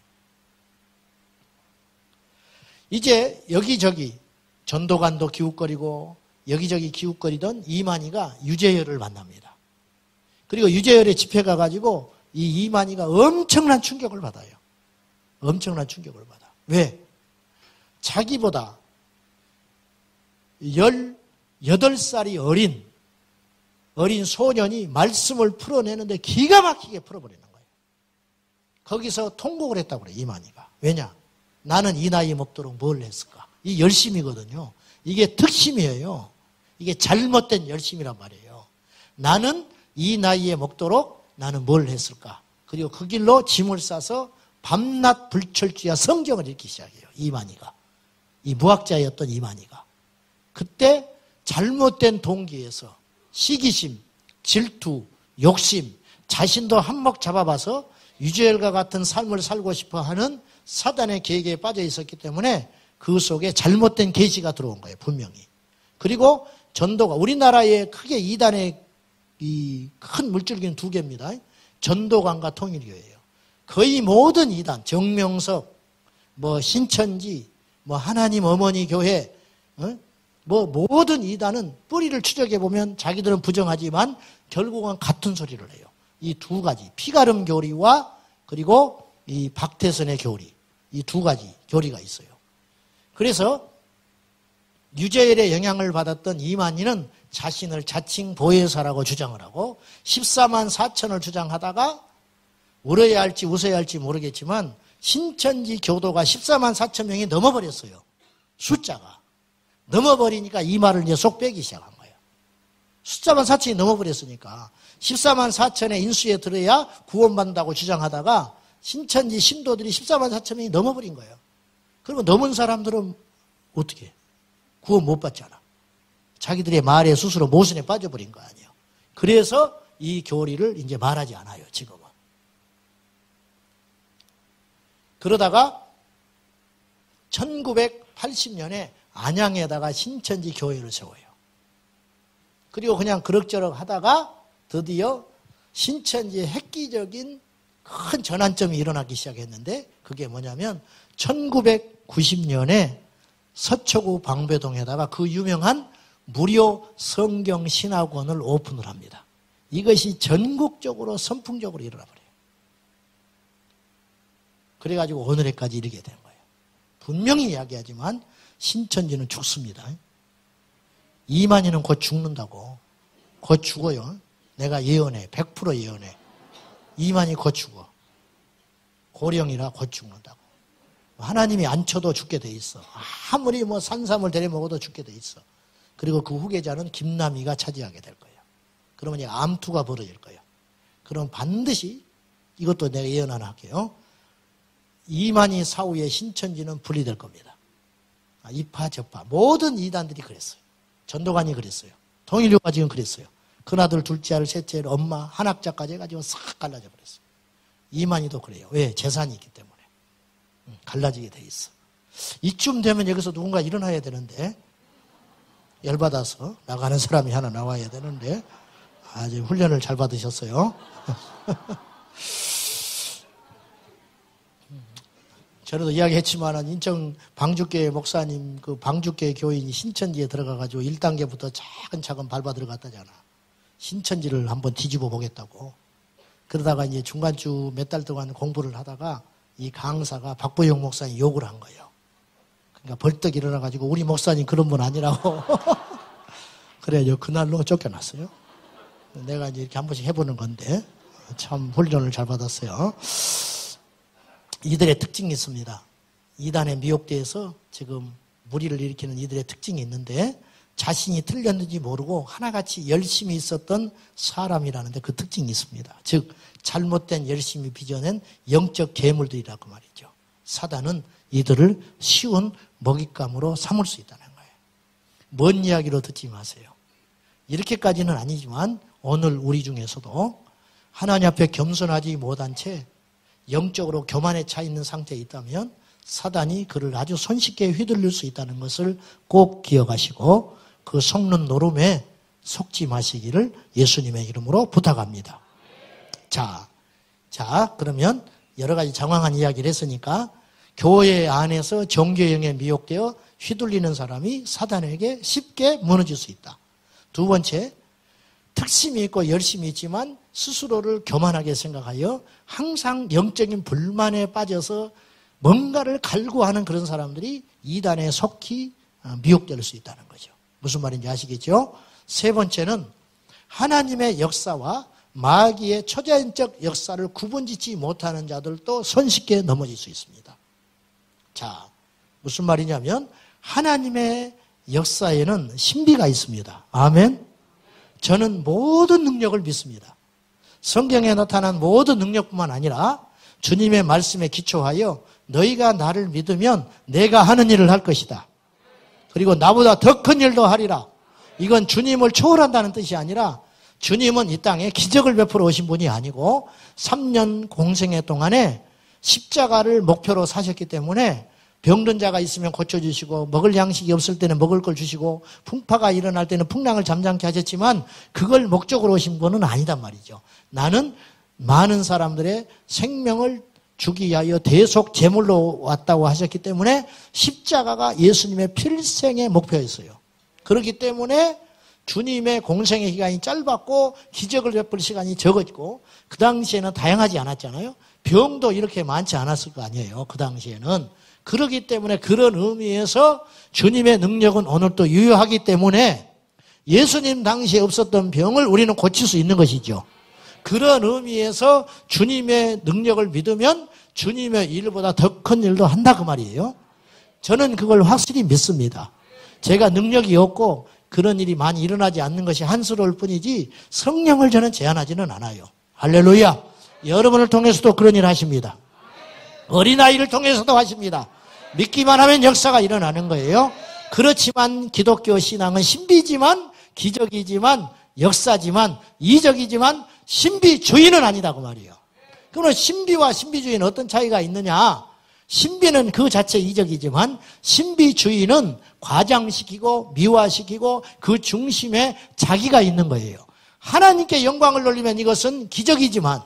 [SPEAKER 1] 이제 여기저기 전도관도 기웃거리고 여기저기 기웃거리던 이만희가 유재열을 만납니다. 그리고 유재열의 집회 가가지고 이 이만희가 엄청난 충격을 받아요. 엄청난 충격을 받아. 왜? 자기보다 18살이 어린 소년이 말씀을 풀어내는데 기가 막히게 풀어버리는 거예요. 거기서 통곡을 했다고 그래, 이만희가. 왜냐? 나는 이 나이에 먹도록 뭘 했을까? 이 열심이거든요. 이게 특심이에요. 이게 잘못된 열심이란 말이에요. 나는 이 나이에 먹도록 나는 뭘 했을까? 그리고 그 길로 짐을 싸서 밤낮 불철주야 성경을 읽기 시작해요. 이만희가. 이 무학자였던 이만희가. 그때 잘못된 동기에서 시기심, 질투, 욕심, 자신도 한몫 잡아봐서 유재열과 같은 삶을 살고 싶어하는 사단의 계획에 빠져 있었기 때문에 그 속에 잘못된 계시가 들어온 거예요. 분명히. 그리고 전도가 우리나라에 크게 이단의 이 큰 물줄기는 두 개입니다. 전도관과 통일교회예요. 거의 모든 이단, 정명석, 뭐 신천지, 뭐 하나님 어머니 교회, 뭐 모든 이단은 뿌리를 추적해 보면 자기들은 부정하지만 결국은 같은 소리를 해요. 이 두 가지, 피가름 교리와 그리고 이 박태선의 교리, 이 두 가지 교리가 있어요. 그래서 유재열의 영향을 받았던 이만희는 자신을 자칭 보혜사라고 주장을 하고 14만 4천을 주장하다가 울어야 할지 웃어야 할지 모르겠지만 신천지 교도가 14만 4천 명이 넘어버렸어요. 숫자가. 넘어버리니까 이 말을 이제 쏙 빼기 시작한 거예요. 숫자만 4천이 넘어버렸으니까 14만 4천의 인수에 들어야 구원받는다고 주장하다가 신천지 신도들이 14만 4천 명이 넘어버린 거예요. 그러면 넘은 사람들은 어떻게 해? 구원 못 받잖아. 자기들의 말에 스스로 모순에 빠져버린 거 아니에요. 그래서 이 교리를 이제 말하지 않아요, 지금은. 그러다가 1980년에 안양에다가 신천지 교회를 세워요. 그리고 그냥 그럭저럭 하다가 드디어 신천지의 획기적인 큰 전환점이 일어나기 시작했는데 그게 뭐냐면 1990년에 서초구 방배동에다가 그 유명한 무료 성경 신학원을 오픈을 합니다. 이것이 전국적으로 선풍적으로 일어나버려요. 그래가지고 오늘에까지 이르게 된 거예요. 분명히 이야기하지만 신천지는 죽습니다. 이만희는 곧 죽는다고. 곧 죽어요. 내가 예언해. 100% 예언해. 이만희 곧 죽어. 고령이라 곧 죽는다고. 하나님이 안 쳐도 죽게 돼 있어. 아무리 뭐 산삼을 데려 먹어도 죽게 돼 있어. 그리고 그 후계자는 김남희가 차지하게 될 거예요. 그러면 암투가 벌어질 거예요. 그럼 반드시 이것도 내가 예언 하나 할게요. 이만희 사후에 신천지는 분리될 겁니다. 이파 저파 모든 이단들이 그랬어요. 전도관이 그랬어요. 통일교가 지금 그랬어요. 큰아들, 둘째아들, 셋째아들, 엄마, 한학자까지 해가지고 싹 갈라져 버렸어요. 이만희도 그래요. 왜? 재산이 있기 때문에. 갈라지게 돼 있어. 이쯤 되면 여기서 누군가 일어나야 되는데 열받아서 나가는 사람이 하나 나와야 되는데 아주 훈련을 잘 받으셨어요. 저도 이야기했지만 인천 방주교회 목사님 그 방주교회 교인이 신천지에 들어가가지고 1단계부터 차근차근 밟아 들어갔다잖아. 신천지를 한번 뒤집어 보겠다고. 그러다가 이제 중간주 몇 달 동안 공부를 하다가 이 강사가 박보영 목사님 욕을 한 거예요. 그러니까 벌떡 일어나가지고 우리 목사님 그런 분 아니라고. 그래요. 그날로 쫓겨났어요. 내가 이제 이렇게 한 번씩 해보는 건데 참 훈련을 잘 받았어요. 이들의 특징이 있습니다. 이단에 미혹돼서 지금 무리를 일으키는 이들의 특징이 있는데 자신이 틀렸는지 모르고 하나같이 열심히 있었던 사람이라는데 그 특징이 있습니다. 즉 잘못된 열심히 빚어낸 영적 괴물들이라고 말이죠. 사단은 이들을 쉬운 먹잇감으로 삼을 수 있다는 거예요. 먼 이야기로 듣지 마세요. 이렇게까지는 아니지만 오늘 우리 중에서도 하나님 앞에 겸손하지 못한 채 영적으로 교만에 차 있는 상태에 있다면 사단이 그를 아주 손쉽게 휘둘릴 수 있다는 것을 꼭 기억하시고 그 속는 노름에 속지 마시기를 예수님의 이름으로 부탁합니다. 자, 그러면 여러 가지 장황한 이야기를 했으니까 교회 안에서 종교형에 미혹되어 휘둘리는 사람이 사단에게 쉽게 무너질 수 있다. 두 번째, 특심이 있고 열심이 있지만 스스로를 교만하게 생각하여 항상 영적인 불만에 빠져서 뭔가를 갈구하는 그런 사람들이 이단에 속히 미혹될 수 있다는 거죠. 무슨 말인지 아시겠죠? 세 번째는 하나님의 역사와 마귀의 초자연적 역사를 구분짓지 못하는 자들도 손쉽게 넘어질 수 있습니다. 자, 무슨 말이냐면 하나님의 역사에는 신비가 있습니다. 아멘. 저는 모든 능력을 믿습니다. 성경에 나타난 모든 능력뿐만 아니라 주님의 말씀에 기초하여 너희가 나를 믿으면 내가 하는 일을 할 것이다. 그리고 나보다 더 큰 일도 하리라. 이건 주님을 초월한다는 뜻이 아니라 주님은 이 땅에 기적을 베풀어 오신 분이 아니고 3년 공생애 동안에 십자가를 목표로 사셨기 때문에 병든 자가 있으면 고쳐주시고 먹을 양식이 없을 때는 먹을 걸 주시고 풍파가 일어날 때는 풍랑을 잠잠케 하셨지만 그걸 목적으로 오신 분은 아니단 말이죠. 나는 많은 사람들의 생명을 주기 위하여 대속 제물로 왔다고 하셨기 때문에 십자가가 예수님의 필생의 목표였어요. 그렇기 때문에 주님의 공생의 기간이 짧았고 기적을 베풀 시간이 적었고 그 당시에는 다양하지 않았잖아요. 병도 이렇게 많지 않았을 거 아니에요. 그 당시에는. 그렇기 때문에 그런 의미에서 주님의 능력은 오늘도 유효하기 때문에 예수님 당시에 없었던 병을 우리는 고칠 수 있는 것이죠. 그런 의미에서 주님의 능력을 믿으면 주님의 일보다 더 큰 일도 한다 그 말이에요. 저는 그걸 확실히 믿습니다. 제가 능력이 없고 그런 일이 많이 일어나지 않는 것이 한스러울 뿐이지 성령을 저는 제한하지는 않아요. 할렐루야. 여러분을 통해서도 그런 일 하십니다. 어린아이를 통해서도 하십니다. 믿기만 하면 역사가 일어나는 거예요. 그렇지만 기독교 신앙은 신비지만 기적이지만 역사지만 이적이지만 신비주의는 아니다 그 말이에요. 그러면 신비와 신비주의는 어떤 차이가 있느냐? 신비는 그 자체 이적이지만 신비주의는 과장시키고 미화시키고 그 중심에 자기가 있는 거예요. 하나님께 영광을 돌리면 이것은 기적이지만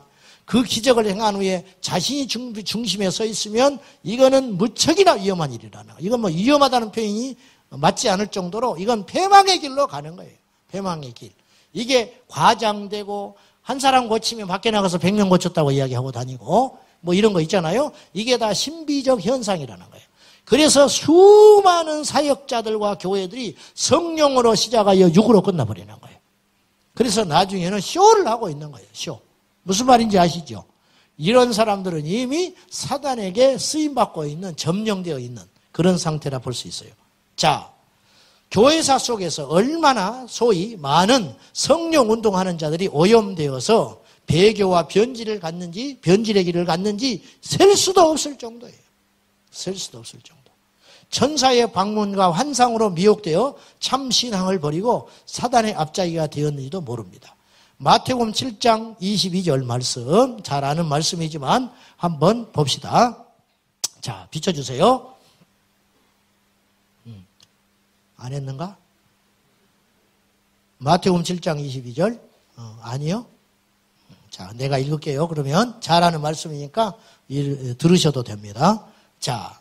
[SPEAKER 1] 그 기적을 행한 후에 자신이 중심에 서 있으면 이거는 무척이나 위험한 일이라는 거예요. 이건 뭐 위험하다는 표현이 맞지 않을 정도로 이건 패망의 길로 가는 거예요. 패망의 길. 이게 과장되고 한 사람 고치면 밖에 나가서 100명 고쳤다고 이야기하고 다니고 뭐 이런 거 있잖아요. 이게 다 신비적 현상이라는 거예요. 그래서 수많은 사역자들과 교회들이 성령으로 시작하여 육으로 끝나버리는 거예요. 그래서 나중에는 쇼를 하고 있는 거예요. 쇼. 무슨 말인지 아시죠? 이런 사람들은 이미 사단에게 쓰임받고 있는, 점령되어 있는 그런 상태라 볼 수 있어요. 자, 교회사 속에서 얼마나 소위 많은 성령 운동하는 자들이 오염되어서 배교와 변질을 갖는지, 변질의 길을 갖는지 셀 수도 없을 정도예요. 셀 수도 없을 정도. 천사의 방문과 환상으로 미혹되어 참 신앙을 버리고 사단의 앞자기가 되었는지도 모릅니다. 마태복음 7장 22절 말씀, 잘 아는 말씀이지만 한번 봅시다. 자, 비춰주세요. 안 했는가? 마태복음 7장 22절? 아니요? 자, 내가 읽을게요. 그러면 잘 아는 말씀이니까 들으셔도 됩니다. 자,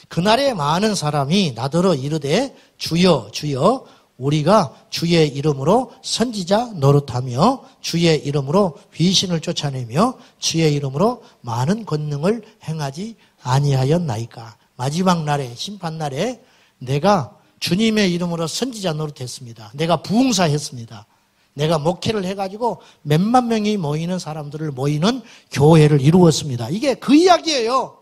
[SPEAKER 1] 그날에 많은 사람이 나더러 이르되 주여 주여 우리가 주의 이름으로 선지자 노릇하며 주의 이름으로 귀신을 쫓아내며 주의 이름으로 많은 권능을 행하지 아니하였나이까. 마지막 날에 심판날에 내가 주님의 이름으로 선지자 노릇했습니다. 내가 부흥사했습니다. 내가 목회를 해가지고 몇만 명이 모이는 사람들을 모이는 교회를 이루었습니다. 이게 그 이야기예요.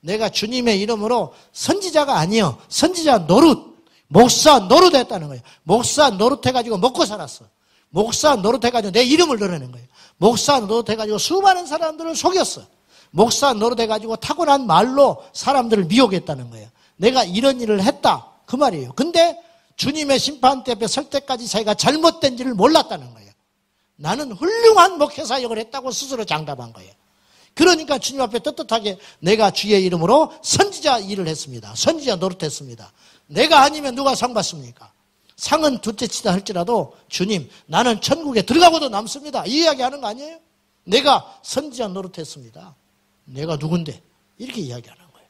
[SPEAKER 1] 내가 주님의 이름으로 선지자가 아니요. 선지자 노릇. 목사 노릇했다는 거예요. 목사 노릇해가지고 먹고 살았어. 목사 노릇해가지고 내 이름을 드러낸 거예요. 목사 노릇해가지고 수많은 사람들을 속였어. 목사 노릇해가지고 타고난 말로 사람들을 미혹했다는 거예요. 내가 이런 일을 했다. 그 말이에요. 근데 주님의 심판대 앞에 설 때까지 자기가 잘못된지를 몰랐다는 거예요. 나는 훌륭한 목회사역을 했다고 스스로 장담한 거예요. 그러니까 주님 앞에 떳떳하게 내가 주의 이름으로 선지자 일을 했습니다. 선지자 노릇했습니다. 내가 아니면 누가 상 받습니까? 상은 둘째치다 할지라도 주님 나는 천국에 들어가고도 남습니다. 이 이야기 하는 거 아니에요? 내가 선지자 노릇했습니다. 내가 누군데? 이렇게 이야기하는 거예요.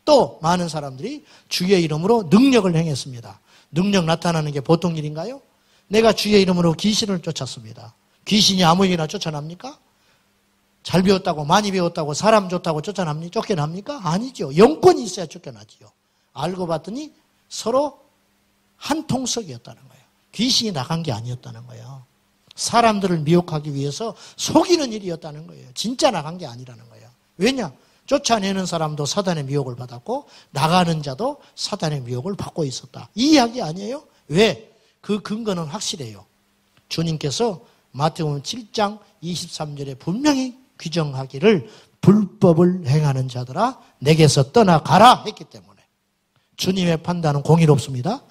[SPEAKER 1] 또 많은 사람들이 주의 이름으로 능력을 행했습니다. 능력 나타나는 게 보통 일인가요? 내가 주의 이름으로 귀신을 쫓았습니다. 귀신이 아무에게나 쫓아납니까? 잘 배웠다고 많이 배웠다고 사람 좋다고 쫓겨납니까? 아니죠. 영권이 있어야 쫓겨나지요. 알고 봤더니 서로 한 통속이었다는 거예요. 귀신이 나간 게 아니었다는 거예요. 사람들을 미혹하기 위해서 속이는 일이었다는 거예요. 진짜 나간 게 아니라는 거예요. 왜냐? 쫓아내는 사람도 사단의 미혹을 받았고 나가는 자도 사단의 미혹을 받고 있었다. 이 이야기 아니에요? 왜? 그 근거는 확실해요. 주님께서 마태복음 7장 23절에 분명히 규정하기를 불법을 행하는 자들아 내게서 떠나가라 했기 때문에 주님의 판단은 공의롭습니다.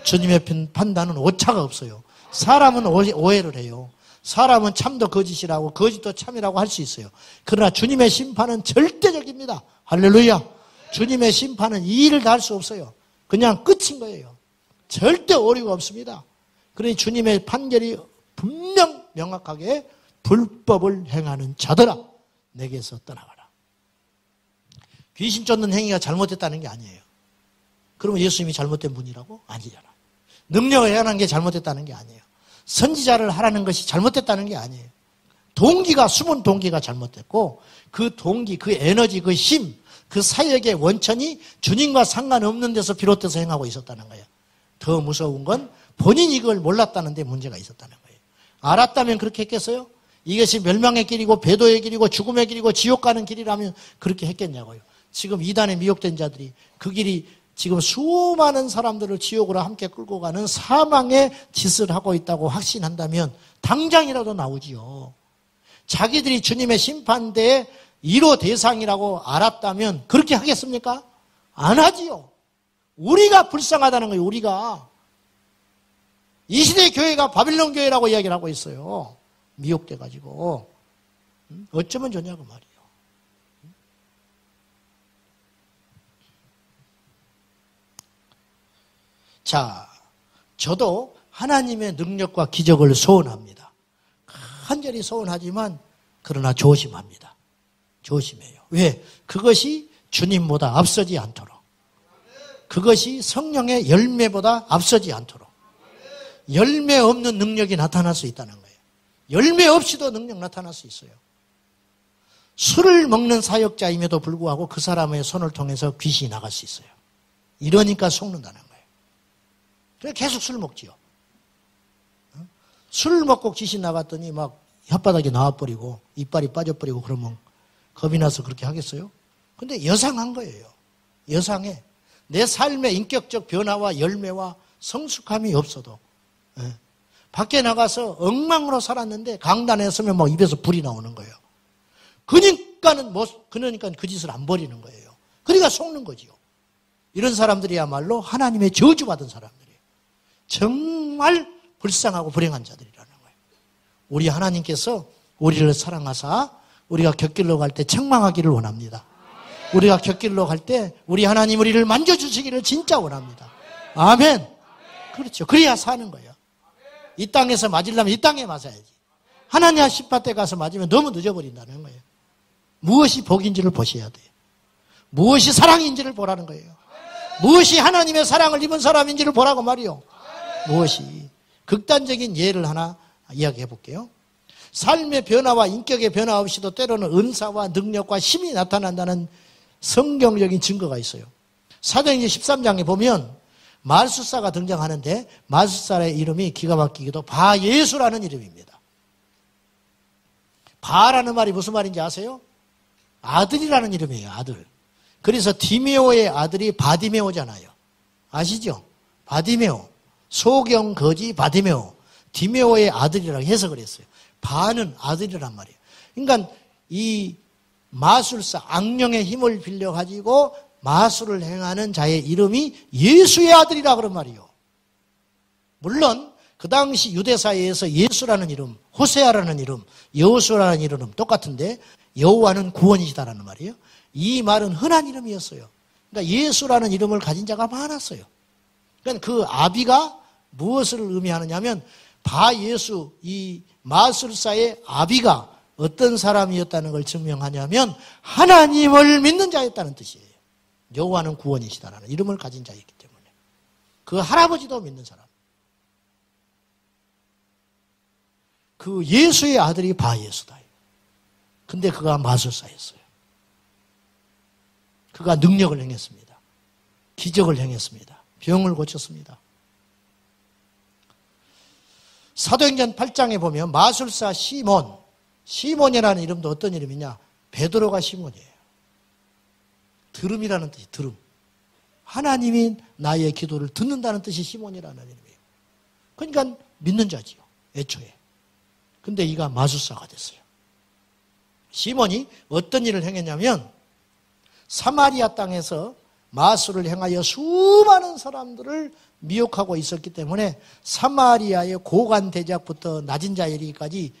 [SPEAKER 1] 주님의 판단은 오차가 없어요. 사람은 오해를 해요. 사람은 참도 거짓이라고 거짓도 참이라고 할 수 있어요. 그러나 주님의 심판은 절대적입니다. 할렐루야. 주님의 심판은 이의를 다할 수 없어요. 그냥 끝인 거예요. 절대 오류가 없습니다. 그러니 주님의 판결이 분명 명확하게 불법을 행하는 자들아 내게서 떠나가라. 귀신 쫓는 행위가 잘못됐다는 게 아니에요. 그러면 예수님이 잘못된 분이라고? 아니잖아. 능력을 행하는 게 잘못됐다는 게 아니에요. 선지자를 하라는 것이 잘못됐다는 게 아니에요. 동기가, 숨은 동기가 잘못됐고 그 동기, 그 에너지, 그 힘, 그 사역의 원천이 주님과 상관없는 데서 비롯돼서 행하고 있었다는 거예요. 더 무서운 건 본인이 그걸 몰랐다는 데 문제가 있었다는 거예요. 알았다면 그렇게 했겠어요? 이것이 멸망의 길이고 배도의 길이고 죽음의 길이고 지옥 가는 길이라면 그렇게 했겠냐고요. 지금 이단에 미혹된 자들이 그 길이 지금 수많은 사람들을 지옥으로 함께 끌고 가는 사망의 짓을 하고 있다고 확신한다면 당장이라도 나오지요. 자기들이 주님의 심판대의 1호 대상이라고 알았다면 그렇게 하겠습니까? 안 하지요. 우리가 불쌍하다는 거예요. 우리가. 이 시대의 교회가 바빌론 교회라고 이야기를 하고 있어요. 미혹돼가지고. 어쩌면 좋냐고 말이에요. 자, 저도 하나님의 능력과 기적을 소원합니다. 간절히 소원하지만 그러나 조심합니다. 조심해요. 왜? 그것이 주님보다 앞서지 않도록. 그것이 성령의 열매보다 앞서지 않도록. 열매 없는 능력이 나타날 수 있다는 거예요. 열매 없이도 능력 나타날 수 있어요. 술을 먹는 사역자임에도 불구하고 그 사람의 손을 통해서 귀신이 나갈 수 있어요. 이러니까 속는다는 거예요. 그래서 계속 술 먹지요. 술 먹고 귀신 나갔더니 막 혓바닥이 나와버리고 이빨이 빠져버리고 그러면 겁이 나서 그렇게 하겠어요? 근데 여상한 거예요. 여상해. 내 삶의 인격적 변화와 열매와 성숙함이 없어도 밖에 나가서 엉망으로 살았는데 강단에 서면 막 입에서 불이 나오는 거예요. 그러니까 그 짓을 안 버리는 거예요. 그러니까 속는 거지요. 이런 사람들이야말로 하나님의 저주받은 사람들이에요. 정말 불쌍하고 불행한 자들이라는 거예요. 우리 하나님께서 우리를 사랑하사 우리가 곁길로 갈 때 책망하기를 원합니다. 우리가 곁길로 갈 때 우리 하나님 우리를 만져주시기를 진짜 원합니다. 아멘. 그렇죠. 그래야 사는 거예요. 이 땅에서 맞으려면 이 땅에 맞아야지. 하나님 십파때 가서 맞으면 너무 늦어버린다는 거예요. 무엇이 복인지를 보셔야 돼요. 무엇이 사랑인지를 보라는 거예요. 무엇이 하나님의 사랑을 입은 사람인지를 보라고 말이요. 무엇이. 극단적인 예를 하나 이야기해 볼게요. 삶의 변화와 인격의 변화 없이도 때로는 은사와 능력과 힘이 나타난다는 성경적인 증거가 있어요. 사도행전 13장에 보면 마술사가 등장하는데 마술사의 이름이 기가 막히게도 바예수라는 이름입니다. 바라는 말이 무슨 말인지 아세요? 아들이라는 이름이에요. 아들. 그래서 디메오의 아들이 바디메오잖아요. 아시죠? 바디메오. 소경 거지 바디메오. 디메오의 아들이라고 해석을 했어요. 바는 아들이란 말이에요. 그러니까 이 마술사, 악령의 힘을 빌려가지고 마술을 행하는 자의 이름이 예수의 아들이라 그런 말이에요. 물론 그 당시 유대 사회에서 예수라는 이름, 호세아라는 이름, 여호수아라는 이름은 똑같은데 여호와는 구원이시다라는 말이에요. 이 말은 흔한 이름이었어요. 그러니까 예수라는 이름을 가진 자가 많았어요. 그러니까 그 아비가 무엇을 의미하느냐 하면 바예수, 이 마술사의 아비가 어떤 사람이었다는 걸 증명하냐면 하나님을 믿는 자였다는 뜻이에요. 여호와는 구원이시다라는 이름을 가진 자였기 때문에. 그 할아버지도 믿는 사람. 그 예수의 아들이 바예수다. 근데 그가 마술사였어요. 그가 능력을 행했습니다. 기적을 행했습니다. 병을 고쳤습니다. 사도행전 8장에 보면 마술사 시몬, 시몬이라는 이름도 어떤 이름이냐? 베드로가 시몬이에요. 들음이라는 뜻이 들음. 하나님이 나의 기도를 듣는다는 뜻이 시몬이라는 이름이에요. 그러니까 믿는 자지요, 애초에. 근데 이가 마술사가 됐어요. 시몬이 어떤 일을 행했냐면 사마리아 땅에서 마술을 행하여 수많은 사람들을 미혹하고 있었기 때문에 사마리아의 고관 대작부터 낮은 자에 이르기까지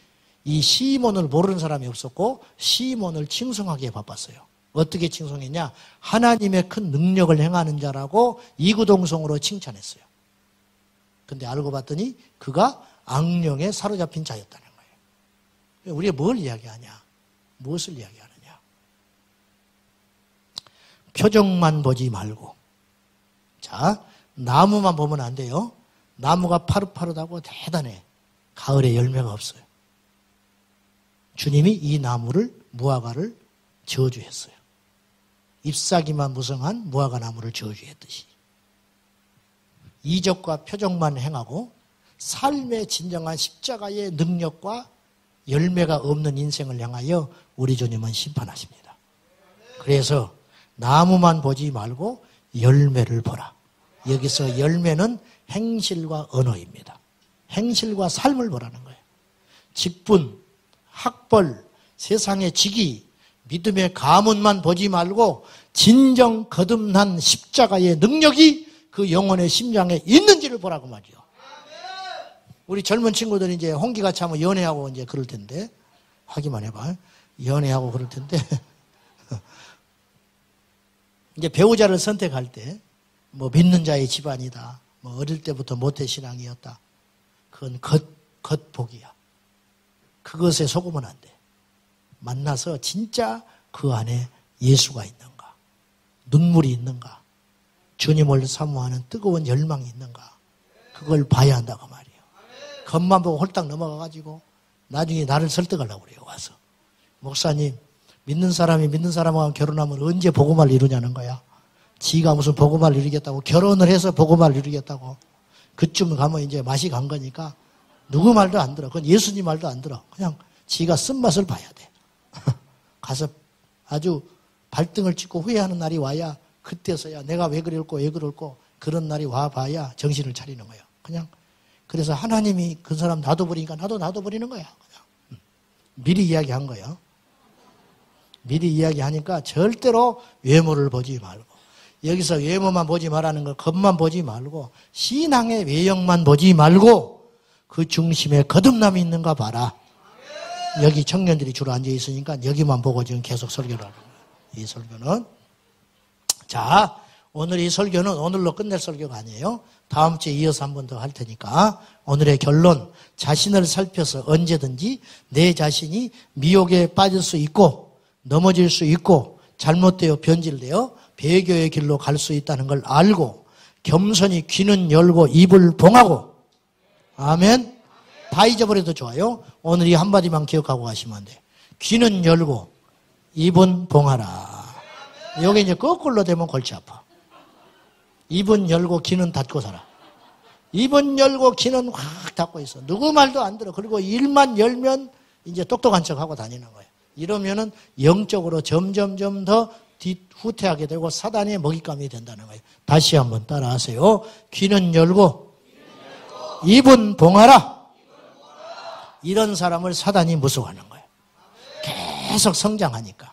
[SPEAKER 1] 이 시몬을 모르는 사람이 없었고 시몬을 칭송하기에 바빴어요. 어떻게 칭송했냐? 하나님의 큰 능력을 행하는 자라고 이구동성으로 칭찬했어요. 근데 알고 봤더니 그가 악령에 사로잡힌 자였다는 거예요. 우리가 뭘 이야기하냐? 무엇을 이야기하느냐? 표정만 보지 말고. 자, 나무만 보면 안 돼요. 나무가 파릇파릇하고 대단해. 가을에 열매가 없어요. 주님이 이 나무를, 무화과를 저주했어요. 잎사귀만 무성한 무화과 나무를 저주했듯이. 이적과 표정만 행하고 삶의 진정한 십자가의 능력과 열매가 없는 인생을 향하여 우리 주님은 심판하십니다. 그래서 나무만 보지 말고 열매를 보라. 여기서 열매는 행실과 언어입니다. 행실과 삶을 보라는 거예요. 직분, 학벌, 세상의 직위, 믿음의 가문만 보지 말고 진정 거듭난 십자가의 능력이 그 영혼의 심장에 있는지를 보라고 말이요. 우리 젊은 친구들이 이제 홍기가 차면 연애하고 이제 그럴 텐데, 하기만 해봐. 연애하고 그럴 텐데, 이제 배우자를 선택할 때, 뭐 믿는 자의 집안이다. 뭐 어릴 때부터 모태신앙이었다. 그건 겉복이야. 그것에 속으면 안 돼. 만나서 진짜 그 안에 예수가 있는가? 눈물이 있는가? 주님을 사모하는 뜨거운 열망이 있는가? 그걸 봐야 한다고 말이에요. 겉만 보고 홀딱 넘어가가지고 나중에 나를 설득하려고 그래요. 와서. 목사님, 믿는 사람이 믿는 사람하고 결혼하면 언제 복음을 이루냐는 거야. 지가 무슨 복음을 이루겠다고, 결혼을 해서 복음을 이루겠다고. 그쯤 가면 이제 맛이 간 거니까 누구 말도 안 들어. 그건 예수님 말도 안 들어. 그냥 지가 쓴맛을 봐야 돼. 가서 아주 발등을 찍고 후회하는 날이 와야, 그때서야 내가 왜 그럴고 그런 날이 와봐야 정신을 차리는 거예요. 그냥 그래서 하나님이 그 사람 놔둬버리니까 나도 놔둬버리는 거야. 그냥 미리 이야기한 거예요. 미리 이야기하니까 절대로 외모를 보지 말고, 여기서 외모만 보지 말라는 거, 겉만 보지 말고 신앙의 외형만 보지 말고 그 중심에 거듭남이 있는가 봐라. 여기 청년들이 주로 앉아 있으니까 여기만 보고 지금 계속 설교를 하는 거예요. 이 설교는. 자, 오늘 이 설교는 오늘로 끝낼 설교가 아니에요. 다음 주에 이어서 한 번 더 할 테니까 오늘의 결론, 자신을 살펴서 언제든지 내 자신이 미혹에 빠질 수 있고 넘어질 수 있고 잘못되어 변질되어 배교의 길로 갈 수 있다는 걸 알고 겸손히 귀는 열고 입을 봉하고, 아멘. 다 잊어버려도 좋아요. 오늘 이 한마디만 기억하고 가시면 안 돼. 귀는 열고 입은 봉하라. 여기 이제 거꾸로 되면 골치 아파. 입은 열고 귀는 닫고 살아. 입은 열고 귀는 확 닫고 있어. 누구 말도 안 들어. 그리고 일만 열면 이제 똑똑한 척하고 다니는 거예요. 이러면은 영적으로 점점점 더 후퇴하게 되고 사단의 먹잇감이 된다는 거예요. 다시 한번 따라하세요. 귀는 열고 입은 봉하라. 이런 사람을 사단이 무서워하는 거예요. 계속 성장하니까.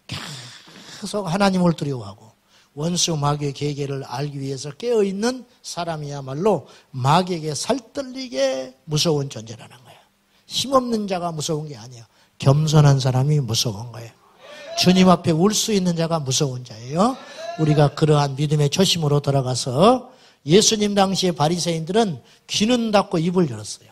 [SPEAKER 1] 계속 하나님을 두려워하고 원수 마귀의 계계를 알기 위해서 깨어있는 사람이야말로 마귀에게 살떨리게 무서운 존재라는 거예요. 힘없는 자가 무서운 게 아니에요. 겸손한 사람이 무서운 거예요. 주님 앞에 울 수 있는 자가 무서운 자예요. 우리가 그러한 믿음의 초심으로 돌아가서, 예수님 당시에 바리새인들은 귀는 닫고 입을 열었어요.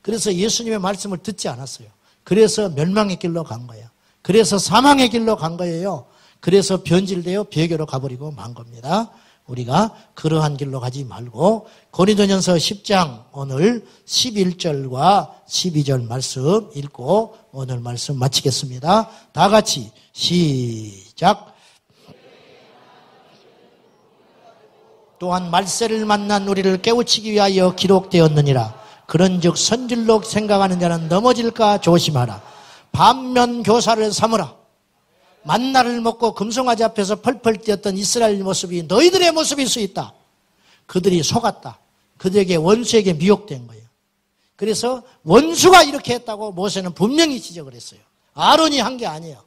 [SPEAKER 1] 그래서 예수님의 말씀을 듣지 않았어요. 그래서 멸망의 길로 간 거예요. 그래서 사망의 길로 간 거예요. 그래서 변질되어 배교로 가버리고 만 겁니다. 우리가 그러한 길로 가지 말고 고린도전서 10장 오늘 11절과 12절 말씀 읽고 오늘 말씀 마치겠습니다. 다 같이 시작. 또한 말세를 만난 우리를 깨우치기 위하여 기록되었느니라. 그런즉 선질로 생각하는 자는 넘어질까 조심하라. 반면 교사를 삼으라. 만나를 먹고 금송아지 앞에서 펄펄 뛰었던 이스라엘 모습이 너희들의 모습일 수 있다. 그들이 속았다. 그들에게 원수에게 미혹된 거예요. 그래서 원수가 이렇게 했다고 모세는 분명히 지적을 했어요. 아론이 한 게 아니에요.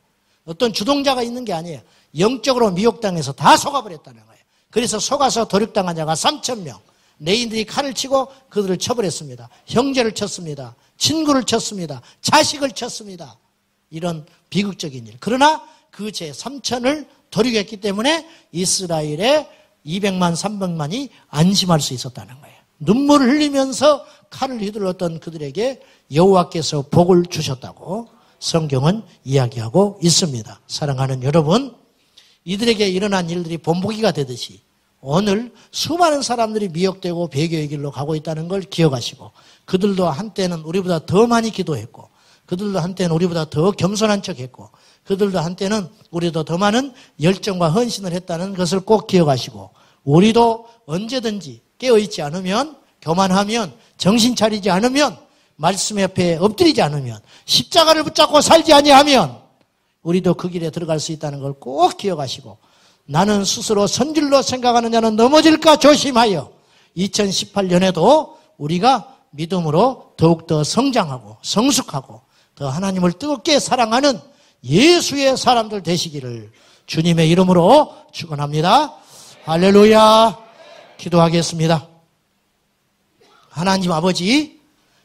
[SPEAKER 1] 어떤 주동자가 있는 게 아니에요. 영적으로 미혹당해서 다 속아버렸다는 거예요. 그래서 속아서 도륙당한 자가 3,000명. 레인들이 칼을 치고 그들을 처벌했습니다. 형제를 쳤습니다. 친구를 쳤습니다. 자식을 쳤습니다. 이런 비극적인 일. 그러나 그 제 3,000을 도륙했기 때문에 이스라엘의 200만, 300만이 안심할 수 있었다는 거예요. 눈물을 흘리면서 칼을 휘둘렀던 그들에게 여호와께서 복을 주셨다고 성경은 이야기하고 있습니다. 사랑하는 여러분, 이들에게 일어난 일들이 본보기가 되듯이 오늘 수많은 사람들이 미혹되고 배교의 길로 가고 있다는 걸 기억하시고, 그들도 한때는 우리보다 더 많이 기도했고, 그들도 한때는 우리보다 더 겸손한 척했고, 그들도 한때는 우리도 더 많은 열정과 헌신을 했다는 것을 꼭 기억하시고, 우리도 언제든지 깨어있지 않으면, 교만하면, 정신 차리지 않으면, 말씀 옆에 엎드리지 않으면, 십자가를 붙잡고 살지 아니하면 우리도 그 길에 들어갈 수 있다는 걸 꼭 기억하시고, 나는 스스로 선질로 생각하는 자는 넘어질까 조심하여 2018년에도 우리가 믿음으로 더욱더 성장하고 성숙하고 더 하나님을 뜨겁게 사랑하는 예수의 사람들 되시기를 주님의 이름으로 축원합니다. 할렐루야. 기도하겠습니다. 하나님 아버지,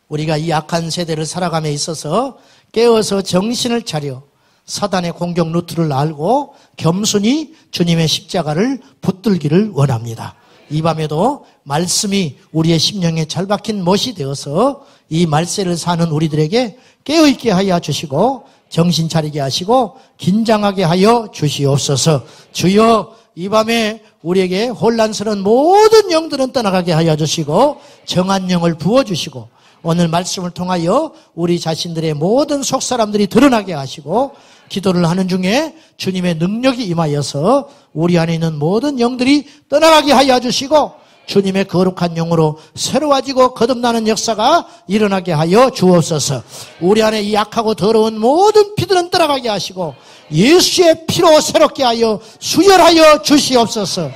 [SPEAKER 1] 우리가 이 악한 세대를 살아감에 있어서 깨어서 정신을 차려 사단의 공격 루트를 알고 겸손히 주님의 십자가를 붙들기를 원합니다. 이 밤에도 말씀이 우리의 심령에 잘 박힌 못이 되어서 이 말세를 사는 우리들에게 깨어있게 하여 주시고 정신 차리게 하시고 긴장하게 하여 주시옵소서. 주여, 이 밤에 우리에게 혼란스러운 모든 영들은 떠나가게 하여 주시고 정한 영을 부어주시고 오늘 말씀을 통하여 우리 자신들의 모든 속사람들이 드러나게 하시고 기도를 하는 중에 주님의 능력이 임하여서 우리 안에 있는 모든 영들이 떠나가게 하여 주시고 주님의 거룩한 영으로 새로워지고 거듭나는 역사가 일어나게 하여 주옵소서. 우리 안에 이 약하고 더러운 모든 피들은 떠나가게 하시고 예수의 피로 새롭게 하여 수혈하여 주시옵소서.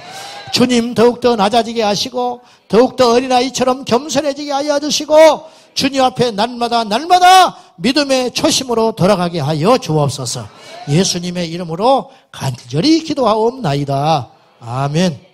[SPEAKER 1] 주님 더욱더 낮아지게 하시고 더욱더 어린아이처럼 겸손해지게 하여 주시고 주님 앞에 날마다 믿음의 초심으로 돌아가게 하여 주옵소서. 예수님의 이름으로 간절히 기도하옵나이다. 아멘.